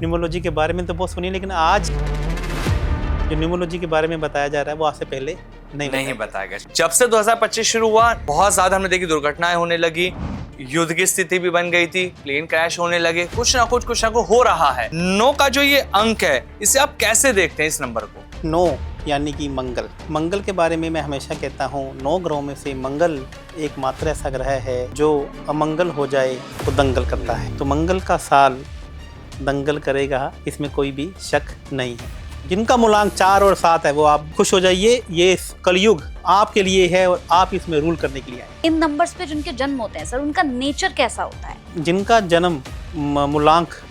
Numerology के बारे में तो बहुत सुनी, लेकिन आज जो न्यूमरोलॉजी के बारे में बताया जा रहा है वो आज से पहले नहीं बताया गया। जब से 2025 शुरू हुआ बहुत ज्यादा हमने देखी दुर्घटनाएं होने लगी, युद्ध की स्थिति भी बन गई थी, प्लेन क्रैश होने लगे, कुछ ना कुछ हो रहा है। 9 का जो ये अंक है इसे आप कैसे देखते हैं इस नंबर को? 9 यानी कि मंगल। मंगल के बारे में मैं हमेशा कहता हूँ 9 ग्रहों में से मंगल एकमात्र ऐसा ग्रह है जो अमंगल हो जाए तो दंगल करता है। तो मंगल का साल दंगल करेगा, इसमें कोई भी शक नहीं है। जिनका मूलांक 4 और 7 है वो आप खुश हो जाइए, ये कलयुग आपके लिए है और आप इसमें रूल करने के लिए आए। इन नंबर्स पे जिनके जन्म होते हैं सर, उनका नेचर कैसा होता है? जिनका जन्म मूलांक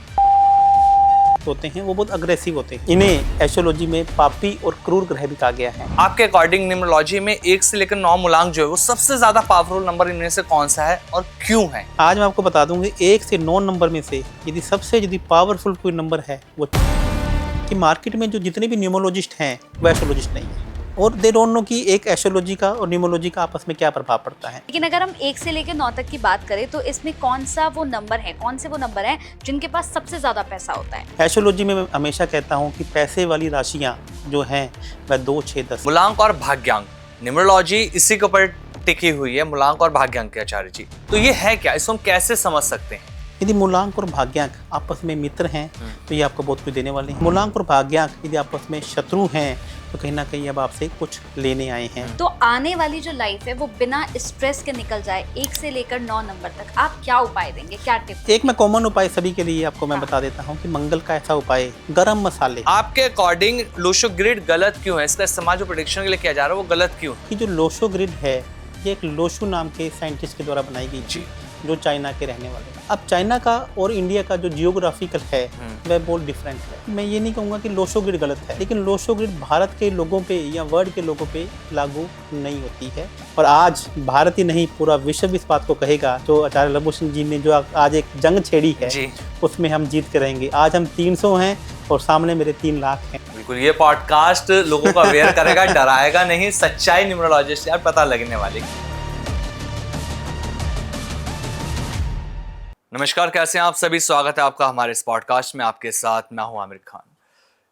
होते हैं वो बहुत अग्रेसिव होते हैं। इन्हें एस्ट्रोलॉजी में पापी और क्रूर ग्रह भी कहा गया है। आपके अकॉर्डिंग न्यूमरोलॉजी में 1 से लेकर 9 मूलांक जो है वो सबसे ज्यादा पावरफुल नंबर इनमें से कौन सा है और क्यों है? आज मैं आपको बता दूंगी 1 से 9 नंबर में से यदि पावरफुल कोई नंबर है वो कि मार्केट में जो जितने भी न्यूमरोलॉजिस्ट हैं वो एस्ट्रोलॉजिस्ट नहीं है और दे डोंट नो कि एक एस्ट्रोलॉजी का और न्यूमरोलॉजी का आपस में क्या प्रभाव पड़ता है। लेकिन अगर हम 1 से लेकर 9 तक की बात करें तो इसमें कौन से वो नंबर हैं जिनके पास सबसे ज्यादा पैसा होता है? एस्ट्रोलॉजी में मैं हमेशा कहता हूँ कि पैसे वाली राशियाँ जो हैं वह 2, 6, 10। मूलांक और भाग्यांक, न्यूमरोलॉजी इसी के ऊपर टिकी हुई है, मूलांक और भाग्यांक के आचार्य जी। तो ये है क्या, इसको हम कैसे समझ सकते हैं? यदि मूलांक और भाग्यांक आपस में मित्र हैं तो ये आपको बहुत कुछ देने वाले हैं। मूलांक और भाग्यांक यदि आपस में शत्रु हैं तो कहीं ना कहीं अब आपसे कुछ लेने आए हैं। तो आने वाली जो लाइफ है वो बिना स्ट्रेस के निकल जाए 1 से लेकर 9 नंबर तक, आप क्या उपाय देंगे, क्या टिप? एक मैं कॉमन उपाय सभी के लिए आपको मैं बता देता हूँ कि मंगल का ऐसा उपाय, गरम मसाले। आपके अकॉर्डिंग लोशो ग्रिड गलत क्यों है? इसका इस्तेमाल जो प्रेडिक्शन के लिए किया जा रहा है वो गलत क्यों? कि जो लोशो ग्रिड है ये एक लोशो नाम के साइंटिस्ट के द्वारा बनाई गई थी जो चाइना के रहने वाले हैं। अब चाइना का और इंडिया का जो जियोग्राफिकल है वह बहुत डिफरेंट है। मैं ये नहीं कहूँगा कि लोशो ग्रिड गलत है, लेकिन लोशो ग्रिड भारत के लोगों पे या वर्ल्ड के लोगों पे लागू नहीं होती है। और आज भारत ही नहीं पूरा विश्व इस बात को कहेगा, जो आचार्य लवभूषण जी ने जो आज एक जंग छेड़ी है उसमें हम जीत के रहेंगे। आज हम 300 हैं और सामने मेरे 3 लाख हैं। बिल्कुल, ये पॉडकास्ट लोगों को अवेयर करेगा, डराएगा नहीं, सच्चाई न्यूमरोलॉजिस्ट यार पता लगने वाली। नमस्कार, कैसे हैं आप सभी? स्वागत है आपका हमारे इस पॉडकास्ट में। आपके साथ मैं हूं आमिर खान।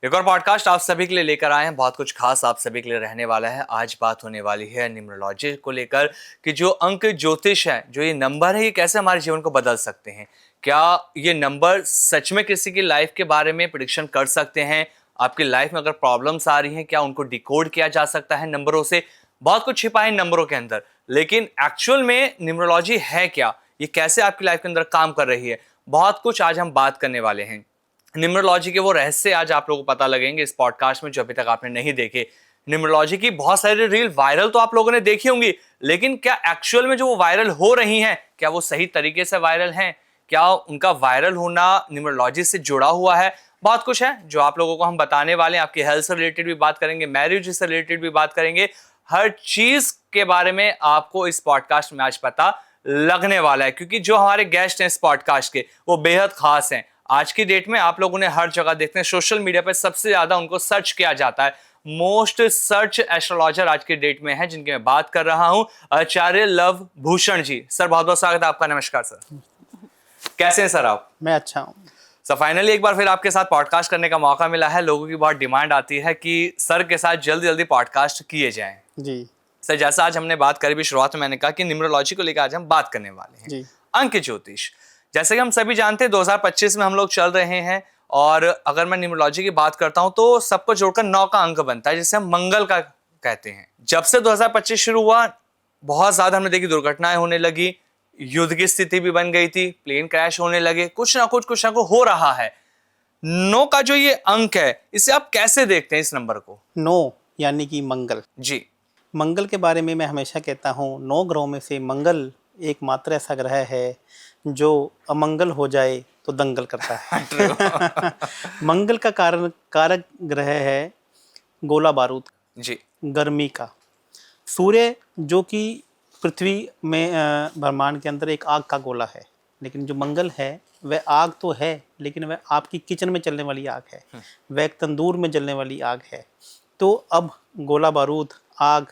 एक और पॉडकास्ट आप सभी के लिए लेकर आए हैं, बहुत कुछ खास आप सभी के लिए रहने वाला है। आज बात होने वाली है न्यूमरोलॉजी को लेकर कि जो अंक ज्योतिष है, जो ये नंबर है, ये कैसे हमारे जीवन को बदल सकते हैं। क्या ये नंबर सच में किसी की लाइफ के बारे में प्रेडिक्शन कर सकते हैं? आपकी लाइफ में अगर प्रॉब्लम्स आ रही हैं, क्या उनको डिकोड किया जा सकता है नंबरों से? बहुत कुछ छिपा है नंबरों के अंदर, लेकिन एक्चुअल में न्यूमरोलॉजी है क्या, ये कैसे आपकी लाइफ के अंदर काम कर रही है, बहुत कुछ आज हम बात करने वाले हैं। न्यूमरोलॉजी के वो रहस्य आज आप लोगों को पता लगेंगे इस पॉडकास्ट में जो अभी तक आपने नहीं देखे। न्यूमरोलॉजी की बहुत सारी रील वायरल तो आप लोगों ने देखी होंगी, लेकिन क्या एक्चुअल में जो वो वायरल हो रही हैं, क्या वो सही तरीके से वायरल हैं? क्या उनका वायरल होना न्यूमरोलॉजी से जुड़ा हुआ है? बहुत कुछ है जो आप लोगों को हम बताने वाले हैं। आपकी हेल्थ से रिलेटेड भी बात करेंगे, मैरिज से रिलेटेड भी बात करेंगे। हर चीज के बारे में आपको इस पॉडकास्ट में आज पता लगने वाला है, क्योंकि जो हमारे गेस्ट हैं इस पॉडकास्ट के वो बेहद खास हैं। आज की डेट में आप लोगों ने हर जगह देखते हैं, सोशल मीडिया पर सबसे ज्यादा उनको सर्च किया जाता है। मोस्ट सर्च एस्ट्रोलॉजर आज की डेट में है, जिनकी मैं बात कर रहा हूं, आचार्य लवभूषण जी। सर बहुत बहुत स्वागत है आपका। नमस्कार सर, कैसे हैं सर आप? मैं अच्छा हूँ सर। फाइनली एक बार फिर आपके साथ पॉडकास्ट करने का मौका मिला है। लोगों की बहुत डिमांड आती है कि सर के साथ जल्दी जल्दी पॉडकास्ट किए जाएं जी। सर, जैसा आज हमने बात करी भी शुरुआत में, मैंने कहा कि न्यूमरोलॉजी को लेकर आज हम बात करने वाले हैं जी। अंक ज्योतिष, जैसे कि हम सभी जानते हैं 2025 में हम लोग चल रहे हैं, और अगर मैं न्यूमरोलॉजी की बात करता हूं तो सबको जोड़कर 9 का अंक बनता है, जिसे हम मंगल का कहते हैं। जब से 2025 शुरू हुआ बहुत ज्यादा हमने देखी दुर्घटनाएं होने लगी, युद्ध की स्थिति भी बन गई थी, प्लेन क्रैश होने लगे, कुछ ना कुछ हो रहा है। 9 का जो ये अंक है इसे आप कैसे देखते हैं इस नंबर को? 9 यानी कि मंगल जी। मंगल के बारे में मैं हमेशा कहता हूँ 9 ग्रहों में से मंगल एकमात्र ऐसा ग्रह है जो अमंगल हो जाए तो दंगल करता है। मंगल का कारक ग्रह है गोला बारूद जी, गर्मी का। सूर्य जो कि पृथ्वी में ब्रह्मांड के अंदर एक आग का गोला है, लेकिन जो मंगल है वह आग तो है, लेकिन वह आपकी किचन में चलने वाली आग है, वह एक तंदूर में जलने वाली आग है। तो अब गोला बारूद, आग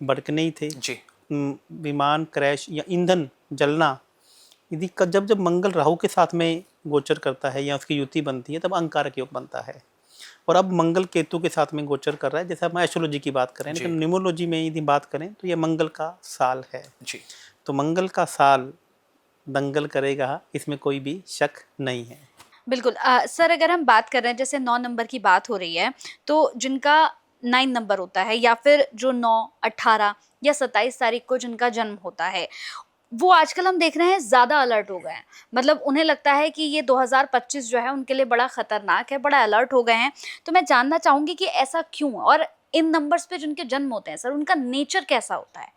भड़कने ही थे जी। विमान क्रैश या ईंधन जलना, यदि जब मंगल राहु के साथ में गोचर करता है या उसकी युति बनती है तब अंगारक योग बनता है। और अब मंगल केतु के साथ में गोचर कर रहा है, जैसे हम एस्ट्रोलॉजी की बात करें, लेकिन न्यूमरोलॉजी में यदि बात करें तो ये मंगल का साल है जी। तो मंगल का साल दंगल करेगा, इसमें कोई भी शक नहीं है। बिल्कुल। सर अगर हम बात कर रहे हैं जैसे 9 नंबर की बात हो रही है, तो जिनका 9 नंबर होता है या फिर जो 9, 18 या 27 तारीख को जिनका जन्म होता है, वो आजकल हम देख रहे हैं ज़्यादा अलर्ट हो गए हैं। मतलब उन्हें लगता है कि ये 2025 जो है उनके लिए बड़ा खतरनाक है, बड़ा अलर्ट हो गए हैं। तो मैं जानना चाहूँगी कि ऐसा क्यों, और इन नंबर्स पे जिनके जन्म होते हैं सर, उनका नेचर कैसा होता है?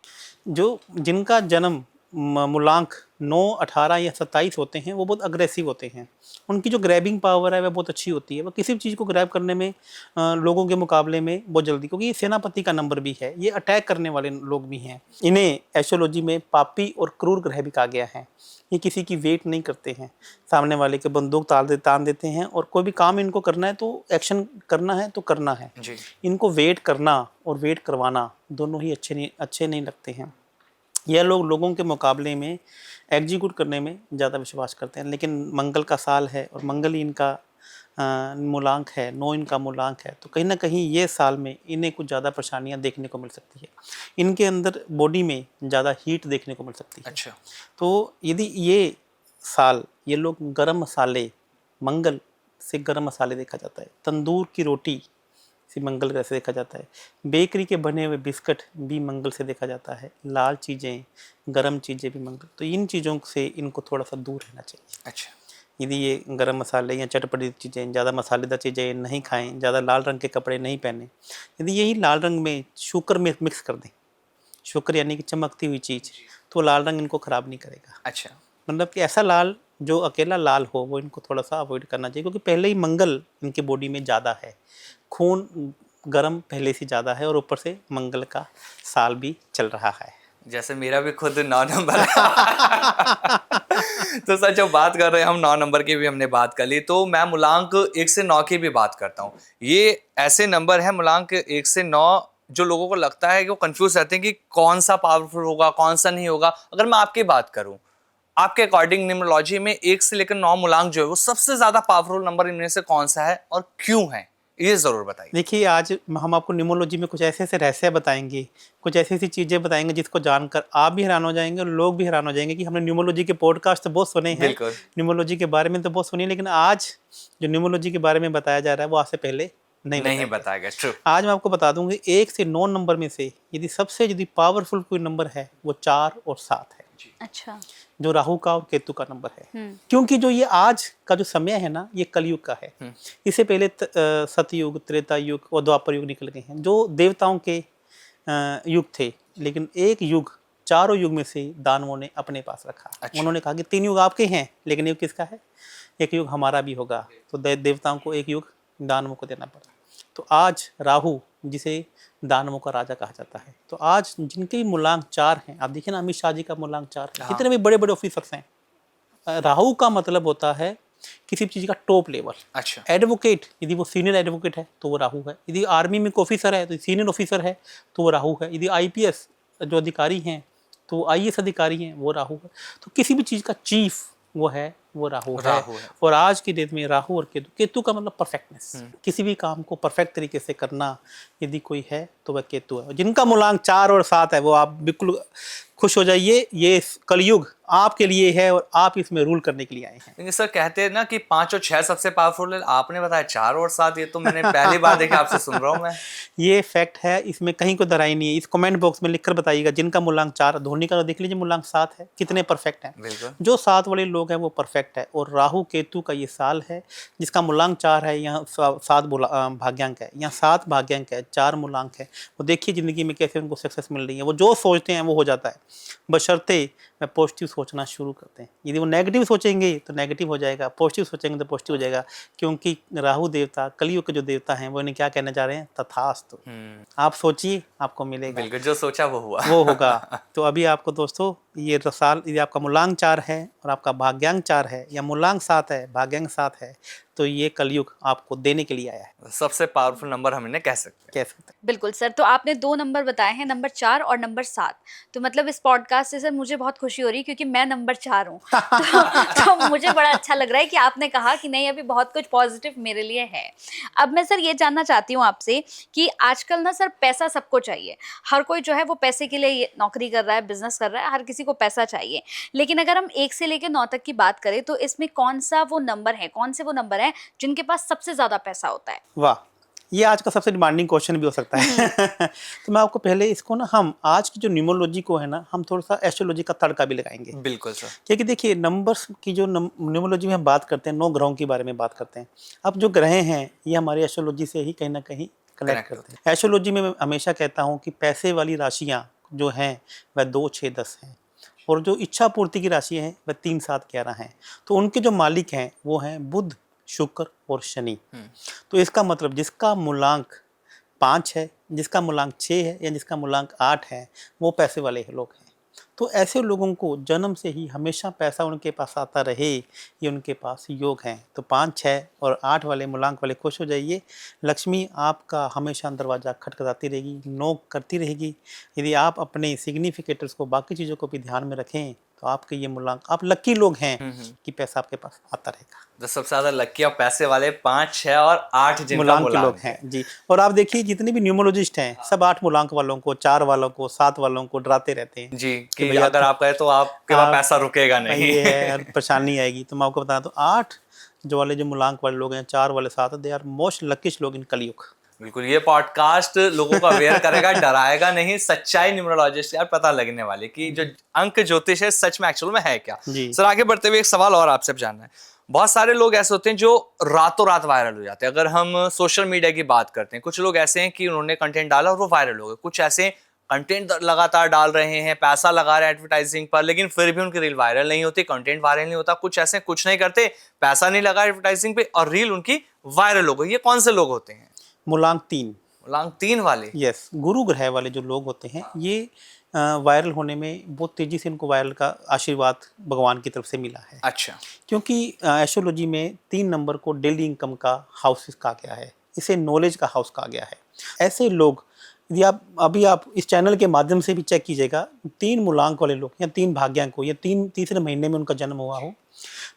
जो जिनका जन्म मूलांक 9, 18 या 27 होते हैं वो बहुत अग्रेसिव होते हैं। उनकी जो ग्रैबिंग पावर है वह बहुत अच्छी होती है। वो किसी भी चीज़ को ग्रैब करने में लोगों के मुकाबले में बहुत जल्दी, क्योंकि ये सेनापति का नंबर भी है, ये अटैक करने वाले लोग भी हैं। इन्हें एस्ट्रोलॉजी में पापी और क्रूर ग्रह भी कहा गया है। ये किसी की वेट नहीं करते हैं, सामने वाले के बंदूक तान देते हैं और कोई भी काम इनको करना है तो एक्शन करना है तो करना है जी। इनको वेट करना और वेट करवाना दोनों ही अच्छे नहीं लगते हैं। यह लोग लोगों के मुकाबले में एग्जीक्यूट करने में ज़्यादा विश्वास करते हैं। लेकिन मंगल का साल है और मंगल ही इनका मूलांक है, 9 इनका मूलांक है, तो कहीं ना कहीं ये साल में इन्हें कुछ ज़्यादा परेशानियां देखने को मिल सकती है। इनके अंदर बॉडी में ज़्यादा हीट देखने को मिल सकती है। अच्छा। तो यदि ये साल ये लोग गरम मसाले, मंगल से गरम मसाले देखा जाता है, तंदूर की रोटी से मंगल ग्रह से देखा जाता है, बेकरी के बने हुए बिस्किट भी मंगल से देखा जाता है, लाल चीज़ें, गरम चीज़ें भी मंगल। तो इन चीज़ों से इनको थोड़ा सा दूर रहना चाहिए। अच्छा। यदि ये गरम मसाले या चटपटी चीज़ें, ज़्यादा मसालेदार चीज़ें नहीं खाएं, ज़्यादा लाल रंग के कपड़े नहीं पहने। यदि यही लाल रंग में शुक्र में मिक्स कर दें, शुक्र यानी कि चमकती हुई चीज़, तो लाल रंग इनको ख़राब नहीं करेगा। अच्छा। मतलब कि ऐसा लाल जो अकेला लाल हो वो इनको थोड़ा सा अवॉइड करना चाहिए, क्योंकि पहले ही मंगल इनके बॉडी में ज़्यादा है, खून गर्म पहले से ज़्यादा है और ऊपर से मंगल का साल भी चल रहा है। जैसे मेरा भी खुद 9 नंबर है। तो सर जब बात कर रहे हैं हम 9 नंबर की भी हमने बात कर ली, तो मैं मूलांक 1 से 9 की भी बात करता हूँ। ये ऐसे नंबर है मूलांक 1 से 9 जो लोगों को लगता है कि वो कंफ्यूज रहते हैं कि कौन सा पावरफुल होगा कौन सा नहीं होगा। अगर मैं आपकी बात करूं, आपके अकॉर्डिंग न्यूमरोलॉजी में 1 से लेकर 9 मूलांक जो है वो सबसे ज्यादा पावरफुल नंबर इनमें से कौन सा है और क्यों है, ये जरूर बताइए। देखिए, आज हम आपको न्यूमरोलॉजी में कुछ ऐसे ऐसे रहस्य बताएंगे, कुछ ऐसी ऐसी चीज़ें बताएंगे जिसको जानकर आप भी हैरान हो जाएंगे और लोग भी हैरान हो जाएंगे कि हमने न्यूमरोलॉजी के पॉडकास्ट तो बहुत सुने हैं, बिल्कुल। न्यूमरोलॉजी के बारे में तो बहुत सुनी, लेकिन आज जो न्यूमरोलॉजी के बारे में बताया जा रहा है वो आज से पहले नहीं बताएगा। ट्रू। आज मैं आपको बता दूंगी 1 से 9 नंबर में से यदि पावरफुल कोई नंबर है वो 4 और 7 है। अच्छा। जो राहु का और केतु का नंबर है। क्योंकि जो ये आज का जो समय है ना, ये कलयुग का है। इससे पहले सतयुग, त्रेता युग और द्वापर युग निकल गए हैं जो देवताओं के युग थे। लेकिन एक युग, चारों युग में से दानवों ने अपने पास रखा। अच्छा। उन्होंने कहा कि 3 युग आपके हैं, लेकिन युग किसका है? एक युग हमारा भी होगा। तो देवताओं को एक युग दानवों को देना पड़ा। तो आज राहु, जिसे दानवों का राजा कहा जाता है, तो आज जिनके मूलांक 4 हैं, आप देखिए ना, अमित शाह जी का मूलांक 4 है। जितने भी बड़े बड़े ऑफिसर्स हैं, राहु का मतलब होता है किसी भी चीज़ का टॉप लेवल। अच्छा। एडवोकेट, यदि वो सीनियर एडवोकेट है तो वो राहु है। यदि आर्मी में ऑफिसर है तो सीनियर ऑफिसर है तो वो राहु है। यदि आईपीएस जो अधिकारी हैं तो आईएएस अधिकारी हैं, वो राहु है। तो किसी भी चीज़ का चीफ वो राहु है। और आज की डेट में राहु और केतु का मतलब परफेक्टनेस, किसी भी काम को परफेक्ट तरीके से करना यदि कोई है तो वह केतु है। जिनका मूलांक 4 और 7 है वो आप बिल्कुल खुश हो जाइए, ये कलयुग आपके लिए है और आप इसमें रूल करने के लिए आए हैं। लेकिन सर कहते हैं ना कि 5 और 6 सबसे पावरफुल है, आपने बताया 4 और 7, ये तो मैंने पहली बार देखा, आपसे सुन रहा हूँ मैं। ये फैक्ट है, इसमें कहीं कोई दराई नहीं है। इस कमेंट बॉक्स में लिखकर बताइएगा जिनका मूलांक 4, धोनी का तो देख लीजिए मूलांक 7 है, कितने परफेक्ट हैं। बिल्कुल। जो 7 वाले लोग हैं वो परफेक्ट है। और राहु केतु का ये साल है जिसका मूलांक 4 है, यहाँ 7 भाग्यांक है, यहाँ 7 भाग्यांक है, 4 मूलांक है। वो देखिए ज़िंदगी में कैसे उनको सक्सेस मिल रही है। वो जो सोचते हैं वो हो जाता है, बशर्ते मैं पॉजिटिव सोचना शुरू करते हैं। यदि वो नेगेटिव सोचेंगे तो नेगेटिव हो जाएगा, पॉजिटिव सोचेंगे तो पॉजिटिव हो जाएगा। क्योंकि राहु देवता, कलयुग के जो देवता हैं, वो इन्हें क्या कहना चाह रहे हैं? तथास्तु। आप सोचिए, आपको मिलेगा। बिल्कुल, जो सोचा वो हुआ, वो होगा। तो अभी आपको दोस्तों ये साल, यदि आपका मूलांक 4 है और आपका भाग्यांक 4 है, या मूलांक 7 है, भाग्यांक 7 है, तो ये कलयुग आपको देने के लिए आया है, सबसे पावरफुल नंबर हम इन्हें कह सकते कह सकते हैं। बिल्कुल सर। तो आपने 2 नंबर बताए हैं, नंबर 4 और नंबर 7। तो मतलब इस पॉडकास्ट से सर मुझे बहुत खुशी हो रही है, क्योंकि मैं नंबर 4 हूँ। तो मुझे बड़ा अच्छा लग रहा है कि आपने कहा कि नहीं, अभी बहुत कुछ पॉजिटिव मेरे लिए है। अब मैं सर ये जानना चाहती हूँ आपसे कि आजकल ना सर पैसा सबको चाहिए। हर कोई जो है वो पैसे के लिए नौकरी कर रहा है, बिजनेस कर रहा है, हर किसी को पैसा चाहिए। लेकिन अगर हम 1 से लेकर 9 तक की बात करें तो इसमें कौन सा वो नंबर है, कौन से वो नंबर हैं जिनके पास सबसे ज़्यादा पैसा होता है? वाह, ये आज का सबसे डिमांडिंग क्वेश्चन भी हो सकता है। तो मैं आपको पहले इसको ना, हम आज की जो न्यूमरोलॉजी को है ना, हम थोड़ा सा एस्ट्रोलॉजी का तड़का भी लगाएंगे। हैं। बिल्कुल सर। क्योंकि देखिए, नंबर्स की जो न्यूमरोलॉजी में हम बात करते हैं, 9 ग्रहों के बारे में बात करते हैं। अब जो ग्रह हैं ये हमारी एस्ट्रोलॉजी से ही कहीं ना कहीं कनेक्ट Connect करते हैं। एस्ट्रोलॉजी में मैं हमेशा कहता हूँ कि पैसे वाली राशियाँ जो हैं वह 2, 6, 10 हैं, और जो इच्छा पूर्ति की राशि हैं वह 3, 7, 11 हैं। तो उनके जो मालिक हैं वो हैं बुध, शुक्र और शनि। तो इसका मतलब जिसका मूलांक 5 है, जिसका मूलांक 6 है या जिसका मूलांक 8 है, वो पैसे वाले लोग हैं। तो ऐसे लोगों को जन्म से ही हमेशा पैसा उनके पास आता रहे, ये उनके पास योग हैं। तो 5, 6 और 8 वाले मूलांक वाले खुश हो जाइए। लक्ष्मी आपका हमेशा दरवाज़ा खटखटाती रहेगी, नोक करती रहेगी। यदि आप अपने सिग्निफिकेटर्स को, बाकी चीज़ों को भी ध्यान में रखें, तो आपके ये मूलांक, आप लकी लोग हैं कि पैसा आपके पास आता रहेगा। तो सबसे ज्यादा लकी और पैसे वाले 5, 6 और 8 जिनका मूलांक के लोग मूलांक हैं जी। और आप देखिए, जितने भी न्यूमरोलॉजिस्ट हैं सब 8 मूलांक वालों को, 4 वालों को, 7 वालों को डराते रहते हैं जी, कि भैया अगर आप कहें तो आपके पास आप- पैसा रुकेगा नहीं। ये है और परेशानी आएगी। तो मैं आपको बता दूं, 8 जो वाले जो मूलांक वाले लोग हैं, 4 वाले 7, दे आर मोस्ट लकीस्ट लोग इन कलयुग। बिल्कुल, ये पॉडकास्ट लोगों को अवेयर करेगा, डराएगा नहीं। सच्चाई न्यूमरोलॉजिस्ट यार पता लगने वाली कि जो अंक ज्योतिष है सच में एक्चुअल में है क्या। जी। सर आगे बढ़ते हुए एक सवाल और आपसे जानना है। बहुत सारे लोग ऐसे होते हैं जो रातों रात वायरल हो जाते हैं। अगर हम सोशल मीडिया की बात करते हैं, कुछ लोग ऐसे हैं कि उन्होंने कंटेंट डाला और वो वायरल हो गए। कुछ ऐसे कंटेंट लगातार डाल रहे हैं, पैसा लगा रहे हैं एडवर्टाइजिंग पर, लेकिन फिर भी उनकी रील वायरल नहीं होती, कंटेंट वायरल नहीं होता। कुछ ऐसे कुछ नहीं करते, पैसा नहीं लगा एडवर्टाइजिंग पे और रील उनकी वायरल हो गई। ये कौन से लोग होते हैं? मूलांक 3, मूलांक 3 वाले। यस, गुरु ग्रह वाले जो लोग होते हैं, ये वायरल होने में बहुत तेजी से इनको वायरल का आशीर्वाद भगवान की तरफ से मिला है। अच्छा। क्योंकि एस्ट्रोलॉजी में 3 नंबर को डेली इनकम का हाउस कहा गया है, इसे नॉलेज का हाउस कहा गया है। ऐसे लोग, यदि आप इस चैनल के माध्यम से भी चेक कीजिएगा, 3 मूलांक वाले लोग या 3 भाग्यांक को, या तीसरे महीने में उनका जन्म हुआ हो,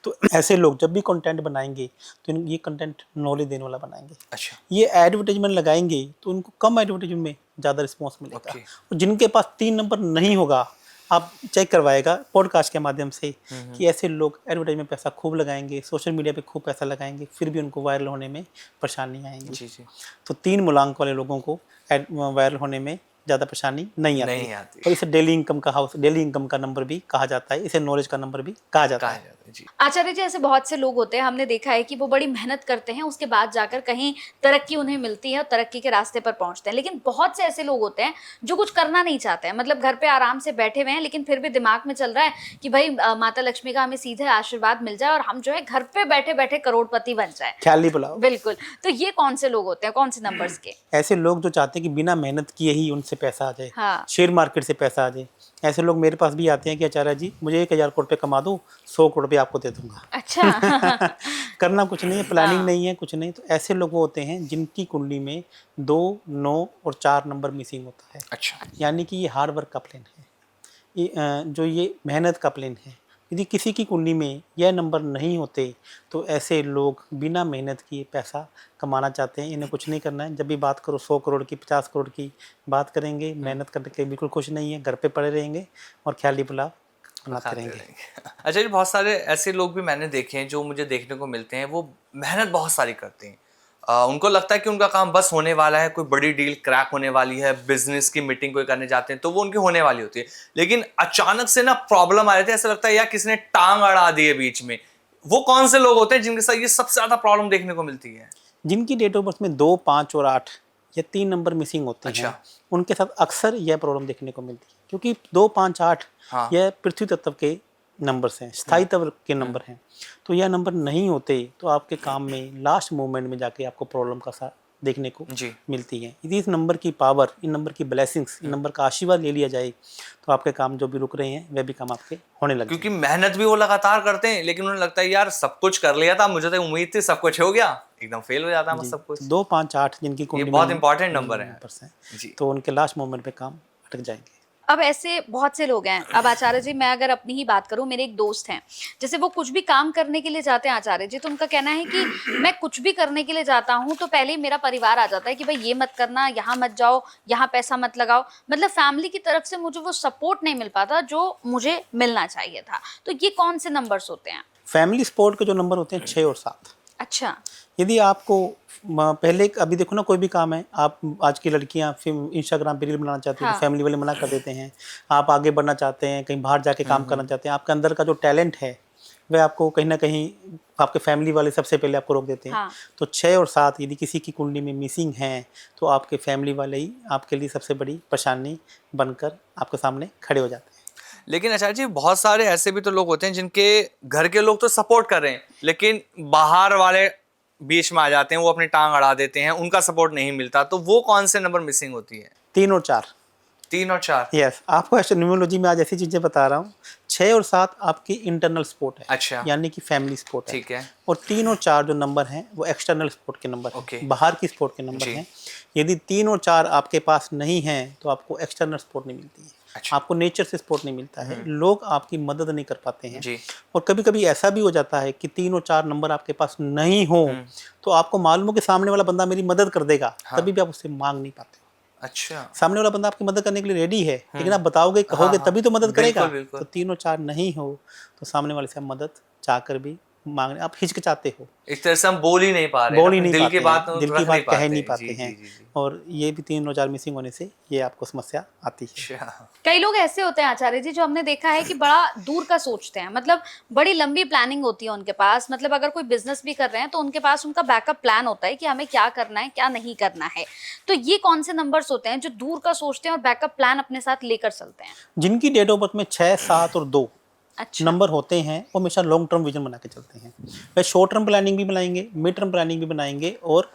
तो ऐसे लोग जब भी कंटेंट बनाएंगे तो ये कंटेंट नॉलेज देने वाला बनाएंगे। अच्छा। ये एडवर्टाइजमेंट लगाएंगे तो उनको कम एडवर्टाइजमेंट में ज़्यादा रिस्पॉन्स मिलेगा। Okay. और जिनके पास 3 नंबर नहीं होगा, आप चेक करवाएगा पॉडकास्ट के माध्यम से कि ऐसे लोग एडवर्टाइजमेंट में पैसा खूब लगाएंगे, सोशल मीडिया पे खूब पैसा लगाएंगे, फिर भी उनको वायरल होने में परेशानी आएंगी। जी जी। तो 3 मूलांक वाले लोगों को वायरल होने में ज़्यादा परेशानी नहीं आती। और इसे डेली इनकम का हाउस, डेली इनकम का नंबर भी कहा जाता है, इसे नॉलेज का नंबर भी कहा जाता है। जी। आचार्य जी, ऐसे बहुत से लोग होते हैं, हमने देखा है कि वो बड़ी मेहनत करते हैं, उसके बाद जाकर कहीं तरक्की उन्हें मिलती है और तरक्की के रास्ते पर पहुंचते हैं। लेकिन बहुत से ऐसे लोग होते हैं जो कुछ करना नहीं चाहते हैं, मतलब घर पे आराम से बैठे हुए हैं, लेकिन फिर भी दिमाग में चल रहा है कि भाई माता लक्ष्मी का हमें सीधे आशीर्वाद मिल जाए और हम जो है घर पे बैठे बैठे करोड़पति बन जाए। ख्याली बुलाओ। बिल्कुल। तो ये कौन से लोग होते हैं, कौन से नंबर्स के? ऐसे लोग जो चाहते हैं कि बिना मेहनत किए ही उनसे पैसा आ जाए, हाँ। शेयर मार्केट से पैसा आ जाए। ऐसे लोग मेरे पास भी आते हैं कि आचार्य जी मुझे 1000 करोड़ रुपये कमा दो, 100 करोड़ रुपये आपको दे दूंगा। अच्छा। करना कुछ नहीं है, प्लानिंग हाँ। नहीं है, कुछ नहीं। तो ऐसे लोग होते हैं जिनकी कुंडली में 2, 9 और 4 नंबर मिसिंग होता है। अच्छा। यानी कि ये हार्ड वर्क का प्लेन है, ये मेहनत का प्लेन है। यदि किसी की कुंडली में यह नंबर नहीं होते तो ऐसे लोग बिना मेहनत किए पैसा कमाना चाहते हैं। इन्हें कुछ नहीं करना है। जब भी बात करो 100 करोड़ की, 50 करोड़ की बात करेंगे, मेहनत करने के बिल्कुल कुछ नहीं है, घर पे पड़े रहेंगे और ख्याली पुलाव बनाते रहेंगे। अच्छा जी, बहुत सारे ऐसे लोग भी मैंने देखे हैं जो मुझे देखने को मिलते हैं, वो मेहनत बहुत सारी करते हैं। उनको लगता है कि उनका काम बस होने वाला है, कोई बड़ी डील क्रैक होने वाली है, बिजनेस की मीटिंग कोई करने जाते हैं तो वो उनकी होने वाली होती है, लेकिन अचानक से ना प्रॉब्लम आ जाती है। ऐसा लगता है यार किसी ने टांग अड़ा दी है बीच में। वो कौन से लोग होते हैं जिनके साथ ये सबसे ज्यादा प्रॉब्लम देखने को मिलती है? जिनकी डेट ऑफ बर्थ में 2, 5 और 8 ये 3 नंबर मिसिंग होते अच्छा। हैं, उनके साथ अक्सर यह प्रॉब्लम देखने को मिलती है। क्योंकि 2, 5, 8 हाँ। यह पृथ्वी तत्व के नंबर्स हैं, स्थायी तत्व के नंबर हैं। तो यह नंबर नहीं होते तो आपके काम में लास्ट मोमेंट में जाके आपको प्रॉब्लम का देखने को जी। मिलती हैं। यदि इस नंबर की पावर, इन नंबर की ब्लेसिंग्स, इन नंबर का आशीर्वाद ले लिया जाए तो आपके काम जो भी रुक रहे हैं वह भी काम आपके होने लग क्योंकि जाएंगे। मेहनत भी वो लगातार करते हैं, लेकिन उन्हें लगता है यार सब कुछ कर लिया था, मुझे तो उम्मीद थी सब कुछ हो गया, एकदम फेल हो जाता है जी, सब कुछ। तो 2, 5, 8 जिनकी ये कुंडली बहुत में इंपॉर्टेंट नंबर है। नंबर्स हैं, जी। तो उनके लास्ट मोमेंट पे काम अटक जाएंगे। अब ऐसे बहुत से लोग हैं। अब आचार्य जी, मैं अगर अपनी ही बात करूं, मेरे एक दोस्त हैं, जैसे वो कुछ भी काम करने के लिए जाते हैं आचार्य जी, तो उनका कहना है कि मैं कुछ भी करने के लिए जाता हूं तो पहले ही मेरा परिवार आ जाता है कि भाई ये मत करना, यहाँ मत जाओ, यहाँ पैसा मत लगाओ। मतलब फैमिली की तरफ से मुझे वो सपोर्ट नहीं मिल पाता जो मुझे मिलना चाहिए था। तो ये कौन से नंबर्स होते हैं? फैमिली सपोर्ट के जो नंबर होते हैं 6 और 7। अच्छा। यदि आपको पहले अभी देखो ना, कोई भी काम है, आप आज की लड़कियां फिर इंस्टाग्राम पे रील बनाना चाहती हैं हाँ। तो फैमिली वाले मना कर देते हैं। आप आगे बढ़ना चाहते हैं, कहीं बाहर जाके काम करना चाहते हैं, आपके अंदर का जो टैलेंट है वह आपको कहीं ना कहीं आपके फैमिली वाले सबसे पहले आपको रोक देते हैं। हाँ। तो 6 और 7 यदि किसी की कुंडली में मिसिंग है तो आपके फैमिली वाले ही आपके लिए सबसे बड़ी परेशानी बनकर आपके सामने खड़े हो जाते हैं। लेकिन आचार्य जी, बहुत सारे ऐसे भी तो लोग होते हैं जिनके घर के लोग तो सपोर्ट कर रहे हैं, लेकिन बाहर वाले बीच में आ जाते हैं, वो अपनी टांग अड़ा देते हैं, उनका सपोर्ट नहीं मिलता, तो वो कौन से नंबर मिसिंग होती है? 3 और 4। 3 और 4। यस, आपको एस्ट्रोनॉमोलॉजी में आज ऐसी चीजें बता रहा हूँ। 6 और 7 आपकी इंटरनल सपोर्ट है, अच्छा। यानी कि फैमिली सपोर्ट है। ठीक है। और 3 और 4 जो नंबर हैं वो एक्सटर्नल सपोर्ट के नंबर ओके। हैं, बाहर की सपोर्ट के नंबर जी। हैं। यदि 3 और 4 आपके पास नहीं हैं तो आपको एक्सटर्नल सपोर्ट नहीं मिलती है। अच्छा। आपको नेचर से सपोर्ट नहीं मिलता है, लोग आपकी मदद नहीं कर पाते हैं। जी। और कभी कभी ऐसा भी हो जाता है कि 3 और 4 नंबर आपके पास नहीं हो तो आपको मालूम हो कि सामने वाला बंदा मेरी मदद कर देगा, तभी भी आप उससे मांग नहीं पाते। अच्छा। सामने वाला बंदा आपकी मदद करने के लिए रेडी है, लेकिन आप बताओगे, कहोगे, तभी तो मदद करेगा। बिल्कुल, बिल्कुल। तो 3 और 4 नहीं हो तो सामने वाले से आप मदद चाहकर भी मांगने आप हिचकिचाते हो, एक तरह से हम बोल ही नहीं पा रहे हैं, बोल ही अपने नहीं दिल पाते की बात हैं, दिल रख की बात कह ही नहीं जी, पाते जी, हैं। जी, जी। और ये भी 3 और 4 मिसिंग होने से ये आपको समस्या आती है। अच्छा। कई लोग ऐसे होते हैं आचार्य जी, जो हमने देखा है कि बड़ा दूर का सोचते हैं, मतलब बड़ी लंबी प्लानिंग होती है उनके पास। मतलब अगर कोई बिजनेस भी कर रहे हैं तो उनके पास उनका बैकअप प्लान होता है कि हमें क्या करना है, क्या नहीं करना है। तो ये कौन से नंबर्स होते हैं जो दूर का सोचते हैं और बैकअप प्लान अपने साथ लेकर चलते हैं? जिनकी डेट ऑफ बर्थ में 6, 7 और 2 अच्छा। नंबर होते हैं वो हमेशा लॉन्ग टर्म विजन बना के चलते हैं। वे शॉर्ट टर्म प्लानिंग भी बनाएंगे, मिड टर्म प्लानिंग भी बनाएंगे और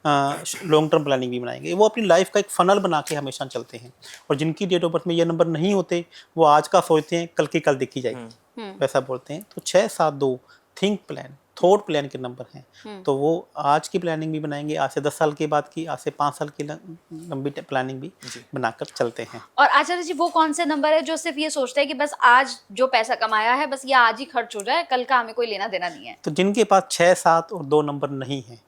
लॉन्ग टर्म प्लानिंग भी बनाएंगे। वो अपनी लाइफ का एक फनल बना के हमेशा चलते हैं। और जिनकी डेट ऑफ बर्थ में ये नंबर नहीं होते वो आज का सोचते हैं, कल की कल देखी जाएगी, वैसा बोलते हैं। तो 6, 7, 2 थिंक प्लान, थॉट प्लान के नंबर हैं। तो वो आज की प्लानिंग भी बनाएंगे, आज से 10 साल के बाद की, आज से 5 साल की लंबी प्लानिंग भी बनाकर चलते हैं। और आचार्य जी, वो कौन से नंबर है जो सिर्फ ये सोचते हैं कि बस आज जो पैसा कमाया है बस ये आज ही खर्च हो जाए, कल का हमें कोई लेना देना नहीं है? तो जिनके पास 6, 7 और 2 नंबर नहीं है,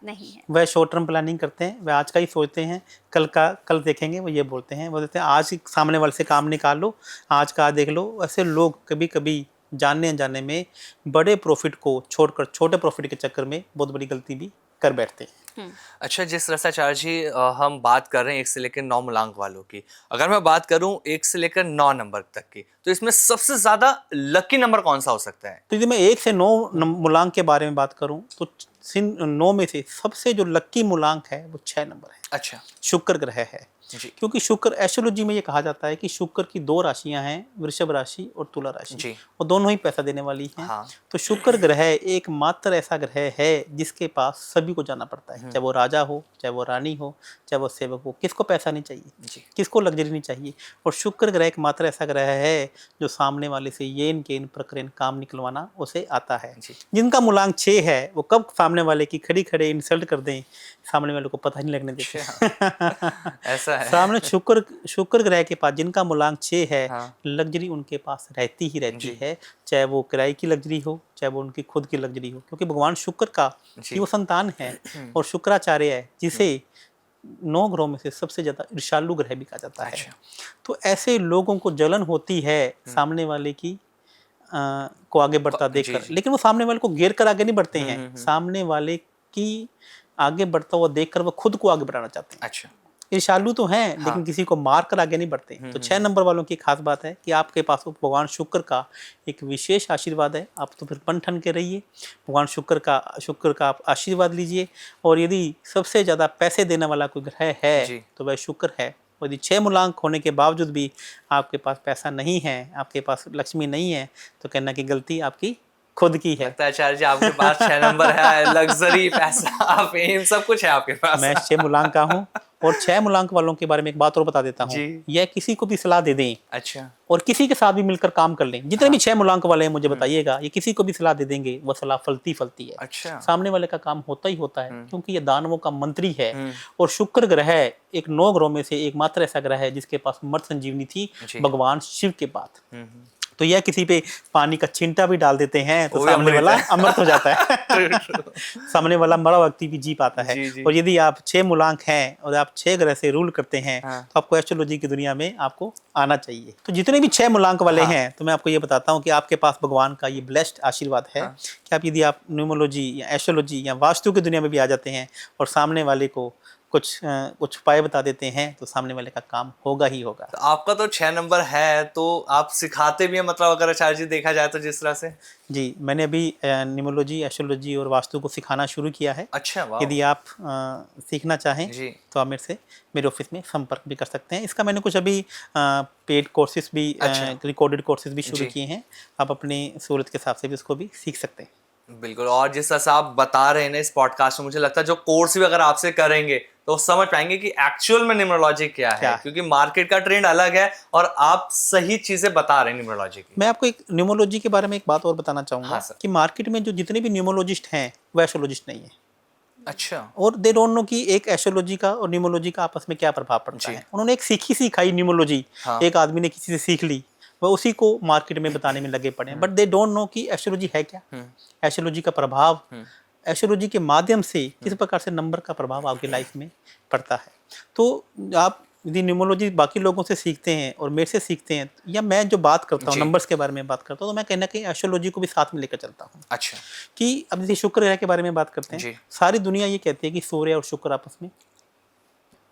वह शॉर्ट टर्म प्लानिंग करते हैं, वह आज का ही सोचते हैं, कल का कल देखेंगे। वो ये बोलते हैं, वो देते हैं आज ही सामने वाले से काम निकाल लो, आज का देख लो। ऐसे लोग कभी कभी जानने अनजाने में बड़े प्रॉफिट को छोड़कर छोटे प्रॉफिट के चक्कर में बहुत बड़ी गलती भी कर बैठते हैं। अच्छा, जिस तरह से आचार्य जी हम बात कर रहे हैं 1 से लेकर 9 मूलांक वालों की, अगर मैं बात करूं 1 से लेकर 9 नंबर तक की, तो इसमें सबसे ज्यादा लकी नंबर कौन सा हो सकता है? तो यदि मैं 1 से 9 मूलांक के बारे में बात करूं तो 9 में से सबसे जो लकी मूलांक है वो 6 नंबर है। अच्छा। शुक्र ग्रह है जी। क्योंकि शुक्र, एस्ट्रोलॉजी में ये कहा जाता है कि शुक्र की 2 राशियां हैं, वृषभ राशि और तुला राशि, जी। और दोनों ही पैसा देने वाली हैं। हाँ। तो शुक्र ग्रह एकमात्र ऐसा ग्रह है जिसके पास सभी को जाना पड़ता है, चाहे वो राजा हो, चाहे वो रानी हो, चाहे वो सेवक हो। किसको पैसा नहीं चाहिए, जी। किसको लग्जरी नहीं चाहिए। और शुक्र ग्रह एकमात्र ऐसा ग्रह है जो सामने वाले से येन केन प्रकरण काम निकलवाना उसे आता है। जिनका मूलांक 6 है वो कब सामने वाले की खड़ी खड़े इंसल्ट कर दें, सामने वाले को पता नहीं लगने देते। ऐसा है। सामने शुक्र ग्रह के पास जिनका मूलांक 6 है, हाँ। लग्जरी उनके पास रहती ही रहती है, चाहे वो किराए की लग्जरी हो, चाहे वो उनकी खुद की लग्जरी हो। क्योंकि भगवान शुक्र का ही वो संतान है और शुक्राचार्य है, जिसे 9 ग्रहों में से सबसे ज्यादा ईर्ष्यालु ग्रह भी कहा जाता है। तो ऐसे लोगों को जलन होती है सामने वाले की को आगे बढ़ता देखकर, लेकिन वो सामने वाले को घेर कर आगे नहीं बढ़ते हैं, सामने वाले की आगे बढ़ता हुआ देखकर वो खुद को आगे बढ़ाना चाहते हैं। अच्छा। ईर्ष्यालु तो हैं, लेकिन किसी को मार कर आगे नहीं बढ़ते। तो 6 नंबर वालों की खास बात है कि आपके पास भगवान शुक्र का एक विशेष आशीर्वाद है। आप तो फिर बन ठन के रहिए, भगवान शुक्र का आप आशीर्वाद लीजिए। और यदि सबसे ज़्यादा पैसे देने वाला कोई ग्रह है तो वह शुक्र है। यदि 6 मूलांक होने के बावजूद भी आपके पास पैसा नहीं है, आपके पास लक्ष्मी नहीं है, तो कहना कि गलती आपकी खुद की है। लगता है आचार्य जी आपके पास 6 नंबर है, लग्जरी, पैसा, फेम, सब कुछ है आपके पास। मैं 6 मूलांक का हूँ। और 6 मूलांक वालों के बारे में एक बात और बता देता हूँ, जी। यह किसी को भी सलाह दे दें अच्छा। और किसी के साथ भी मिलकर काम कर लें, जितने भी 6 मूलांक वाले हैं मुझे बताइएगा, ये किसी को भी सलाह दे देंगे, वो सलाह फलती फलती है। अच्छा। सामने वाले का काम होता ही होता है, क्योंकि ये दानवों का मंत्री है। और शुक्र ग्रह एक 9 ग्रहों में से एकमात्र ऐसा ग्रह है जिसके पास मर्त संजीवनी थी भगवान शिव के बाद। तो यह किसी पे पानी का छिंटा भी डाल देते हैं तो वो भी सामने अमृत वाला है। अमृत हो जाता है। सामने वाला मरा व्यक्ति भी जी पाता है। जी, जी। और यदि आप 6 मूलांक हैं और आप 6 ग्रह से रूल करते हैं, हाँ। तो आपको एस्ट्रोलॉजी की दुनिया में आपको आना चाहिए। तो जितने भी 6 मूलांक वाले हाँ। हैं, तो मैं आपको ये बताता हूँ कि आपके पास भगवान का ये ब्लेस्ड आशीर्वाद है कि आप यदि आप न्यूमरोलॉजी या एस्ट्रोलॉजी या वास्तु की दुनिया में भी आ जाते हैं और सामने वाले को कुछ उपाय बता देते हैं, तो सामने वाले का काम होगा ही होगा। तो आपका तो 6 नंबर है, तो आप सिखाते भी हैं, मतलब अगर आचार्य जी देखा जाए तो जिस तरह से। जी, मैंने अभी न्यूमरोलॉजी, एस्ट्रोलॉजी और वास्तु को सिखाना शुरू किया है। अच्छा, वाह। यदि आप सीखना चाहें जी। तो आप मेरे ऑफिस में संपर्क भी कर सकते हैं। इसका मैंने कुछ अभी पेड कोर्सेज भी, अच्छा। रिकॉर्डेड कोर्सेज भी शुरू जी। किए हैं। आप अपनी सहूलत के हिसाब से भी उसको भी सीख सकते हैं। बिल्कुल। और जिस तरह से आप बता रहे हैं ना इस पॉडकास्ट में, मुझे लगता है जो कोर्स भी अगर आपसे करेंगे तो समझ पाएंगे कि एक्चुअल में न्यूमरोलॉजी क्या है, क्योंकि मार्केट का ट्रेंड अलग है और आप सही चीजें बता रहे हैं न्यूमरोलॉजी की। मैं आपको एक न्यूमरोलॉजी के बारे में एक बात और बताना चाहूँगा। हाँ सर। कि मार्केट में जो जितने भी न्यूमरोलॉजिस्ट हैं वो एस्ट्रोलॉजिस्ट नहीं है। अच्छा। और दे डोंट नो कि एक एस्ट्रोलॉजी का और न्यूमरोलॉजी का आपस में क्या प्रभाव पड़ता है। उन्होंने एक सिखाई न्यूमरोलॉजी, एक आदमी ने किसी से सीख ली, वह उसी को मार्केट में बताने में लगे पड़े हैं। बट दे डोंट नो कि एस्ट्रोलॉजी है क्या, एस्ट्रोलॉजी का प्रभाव, एस्ट्रोलॉजी के माध्यम से किस प्रकार से नंबर का प्रभाव आपकी लाइफ में पड़ता है। तो आप यदि न्यूमरोलॉजी बाकी लोगों से सीखते हैं और मेरे से सीखते हैं, या मैं जो बात करता हूँ नंबर्स के बारे में बात करता हूँ, तो मैं कहीं ना कहीं एस्ट्रोलॉजी को भी साथ में लेकर चलता हूँ। अच्छा। कि अब जैसे शुक्र ग्रह के बारे में बात करते हैं, सारी दुनिया ये कहती है कि सूर्य और शुक्र आपस में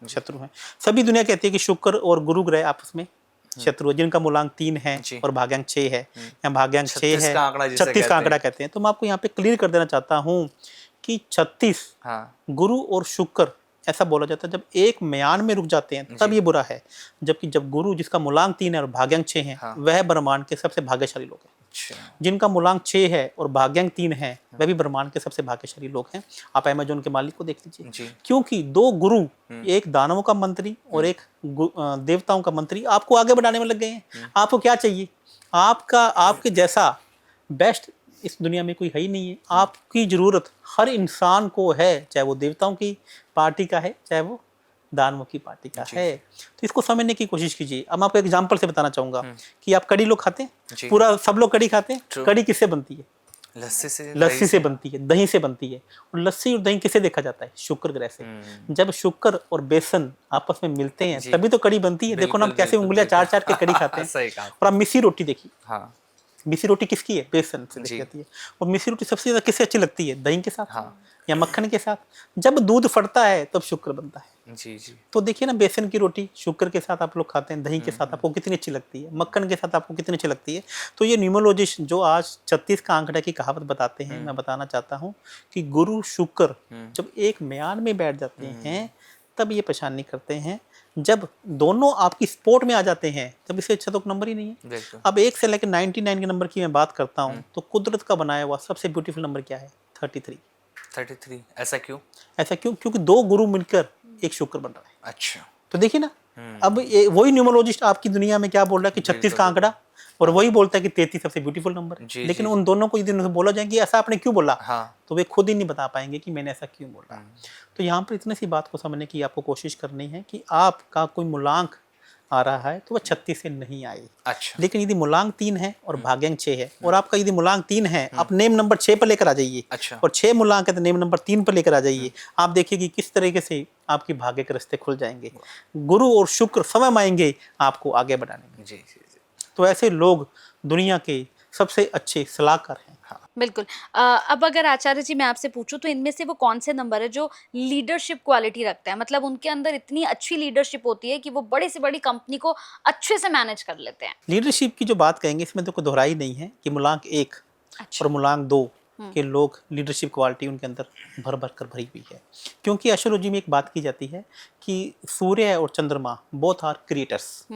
शत्रु हैं। सभी दुनिया कहती है कि शुक्र और गुरु ग्रह आपस में शत्रु है, जिनका मूलांक 3 है और भाग्यांक 6 है, या भाग्यांक 6 है, 36 का आंकड़ा कहते हैं। तो मैं आपको यहाँ पे क्लियर कर देना चाहता हूँ कि 36 गुरु और शुक्र ऐसा बोला जाता है, जब एक म्यान में रुक जाते हैं तब ये बुरा है। जबकि जब गुरु, जिसका मूलांक 3 है और भाग्यांक 6 है, वह ब्रह्मांड के सबसे भाग्यशाली लोग हैं। जिनका मूलांक 6 है और भाग्यांक 3 है, वह भी ब्रह्मांड के सबसे भाग्यशाली लोग हैं। आप अमेज़न के मालिक को देख लीजिए, क्योंकि 2 गुरु, एक दानवों का मंत्री और एक देवताओं का मंत्री, आपको आगे बढ़ाने में लग गए हैं। आपको क्या चाहिए? आपके जैसा बेस्ट इस दुनिया में कोई है ही नहीं है। आपकी जरूरत हर इंसान को है, चाहे वो देवताओं की पार्टी का है, चाहे वो दानवों की पार्टी का है। तो इसको समझने की कोशिश कीजिए। अब मैं आपको एग्जांपल से बताना चाहूंगा कि आप कड़ी लोग खाते हैं, पूरा सब लोग कड़ी खाते हैं। कड़ी किससे बनती है? लस्सी से बनती है, दही से बनती है। और लस्सी और दही किसे देखा जाता है? शुक्र ग्रह से। जब शुक्र और बेसन आपस में मिलते हैं तभी तो कड़ी बनती है। देखो ना, हम कैसे उंगलियां चाट के कड़ी खाते हैं। और आप मिस्सी रोटी देखिए, मिस्सी रोटी किसकी है? बेसन से देखी जाती है। और मिस्सी रोटी सबसे ज्यादा किससे अच्छी लगती है? दही के साथ या मक्खन के साथ। जब दूध फटता है तब शुक्र बनता है। जी। तो देखिए ना, बेसन की रोटी शुक्र के साथ आप लोग खाते हैं, दही के साथ आपको कितनी अच्छी लगती है, मक्खन के साथ आपको कितनी अच्छी लगती है। तो ये न्यूमरोलॉजिस्ट जो आज 36 का आंकड़ा की कहावत बताते हैं, मैं बताना चाहता हूँ कि गुरु शुक्र जब एक म्यान में बैठ जाते हैं तब ये परेशानी करते हैं। जब दोनों आपकी स्पोर्ट में आ जाते हैं तब इससे अच्छा तो नंबर ही नहीं है। अब 1 से लेकर 99 के नंबर की मैं बात करता हूँ, तो कुदरत का बनाया हुआ सबसे ब्यूटीफुल नंबर क्या है? 33। ऐसा क्यों? क्योंकि 2 गुरु मिलकर एक शुक्र बन रहा है। अच्छा। तो देखिए ना, अब वही न्यूमरोलॉजिस्ट आपकी दुनिया में क्या बोल रहा है कि 36 का आंकड़ा, और वही बोलता है कि 33 सबसे ब्यूटीफुल नंबर। लेकिन उन दोनों को यदि उनसे बोला जाए कि ऐसा आपने क्यों बोला, तो वे खुद ही नहीं बता पाएंगे कि मैंने ऐसा क्यों बोला। तो यहाँ पर इतनी सी बात को समझने की आपको कोशिश करनी है कि आपका कोई मूलांक आ रहा है तो वह 36 से नहीं आए। अच्छा। लेकिन यदि मूलांक 3 है और भाग्यांक 6 है, और आपका यदि मूलांक 3 है, आप नेम नंबर 6 पर लेकर आ जाइए। अच्छा। और 6 मूलांक है तो नेम नंबर 3 पर लेकर आ जाइए। आप देखिए कि किस तरीके से आपकी भाग्य के रास्ते खुल जाएंगे। गुरु और शुक्र स्वयं आएंगे आपको आगे बढ़ाने में। जी। तो ऐसे लोग दुनिया के सबसे अच्छे सलाहकार हैं। बिल्कुल। अब अगर आचार्य जी मैं आपसे पूछूं तो इनमें से वो कौन से नंबर है जो लीडरशिप क्वालिटी रखते हैं, मतलब उनके अंदर इतनी अच्छी लीडरशिप होती है कि वो बड़ी से बड़ी कंपनी को अच्छे से मैनेज कर लेते हैं? लीडरशिप की जो बात कहेंगे, इसमें तो कोई दोहराई नहीं है कि मूलांक 1 और मूलांक 2 के लोग लीडरशिप क्वालिटी उनके अंदर भर कर भरी हुई है। क्योंकि एस्ट्रोलॉजी में एक बात की जाती है कि सूर्य और चंद्रमा बोथ आर क्रिएटर्स,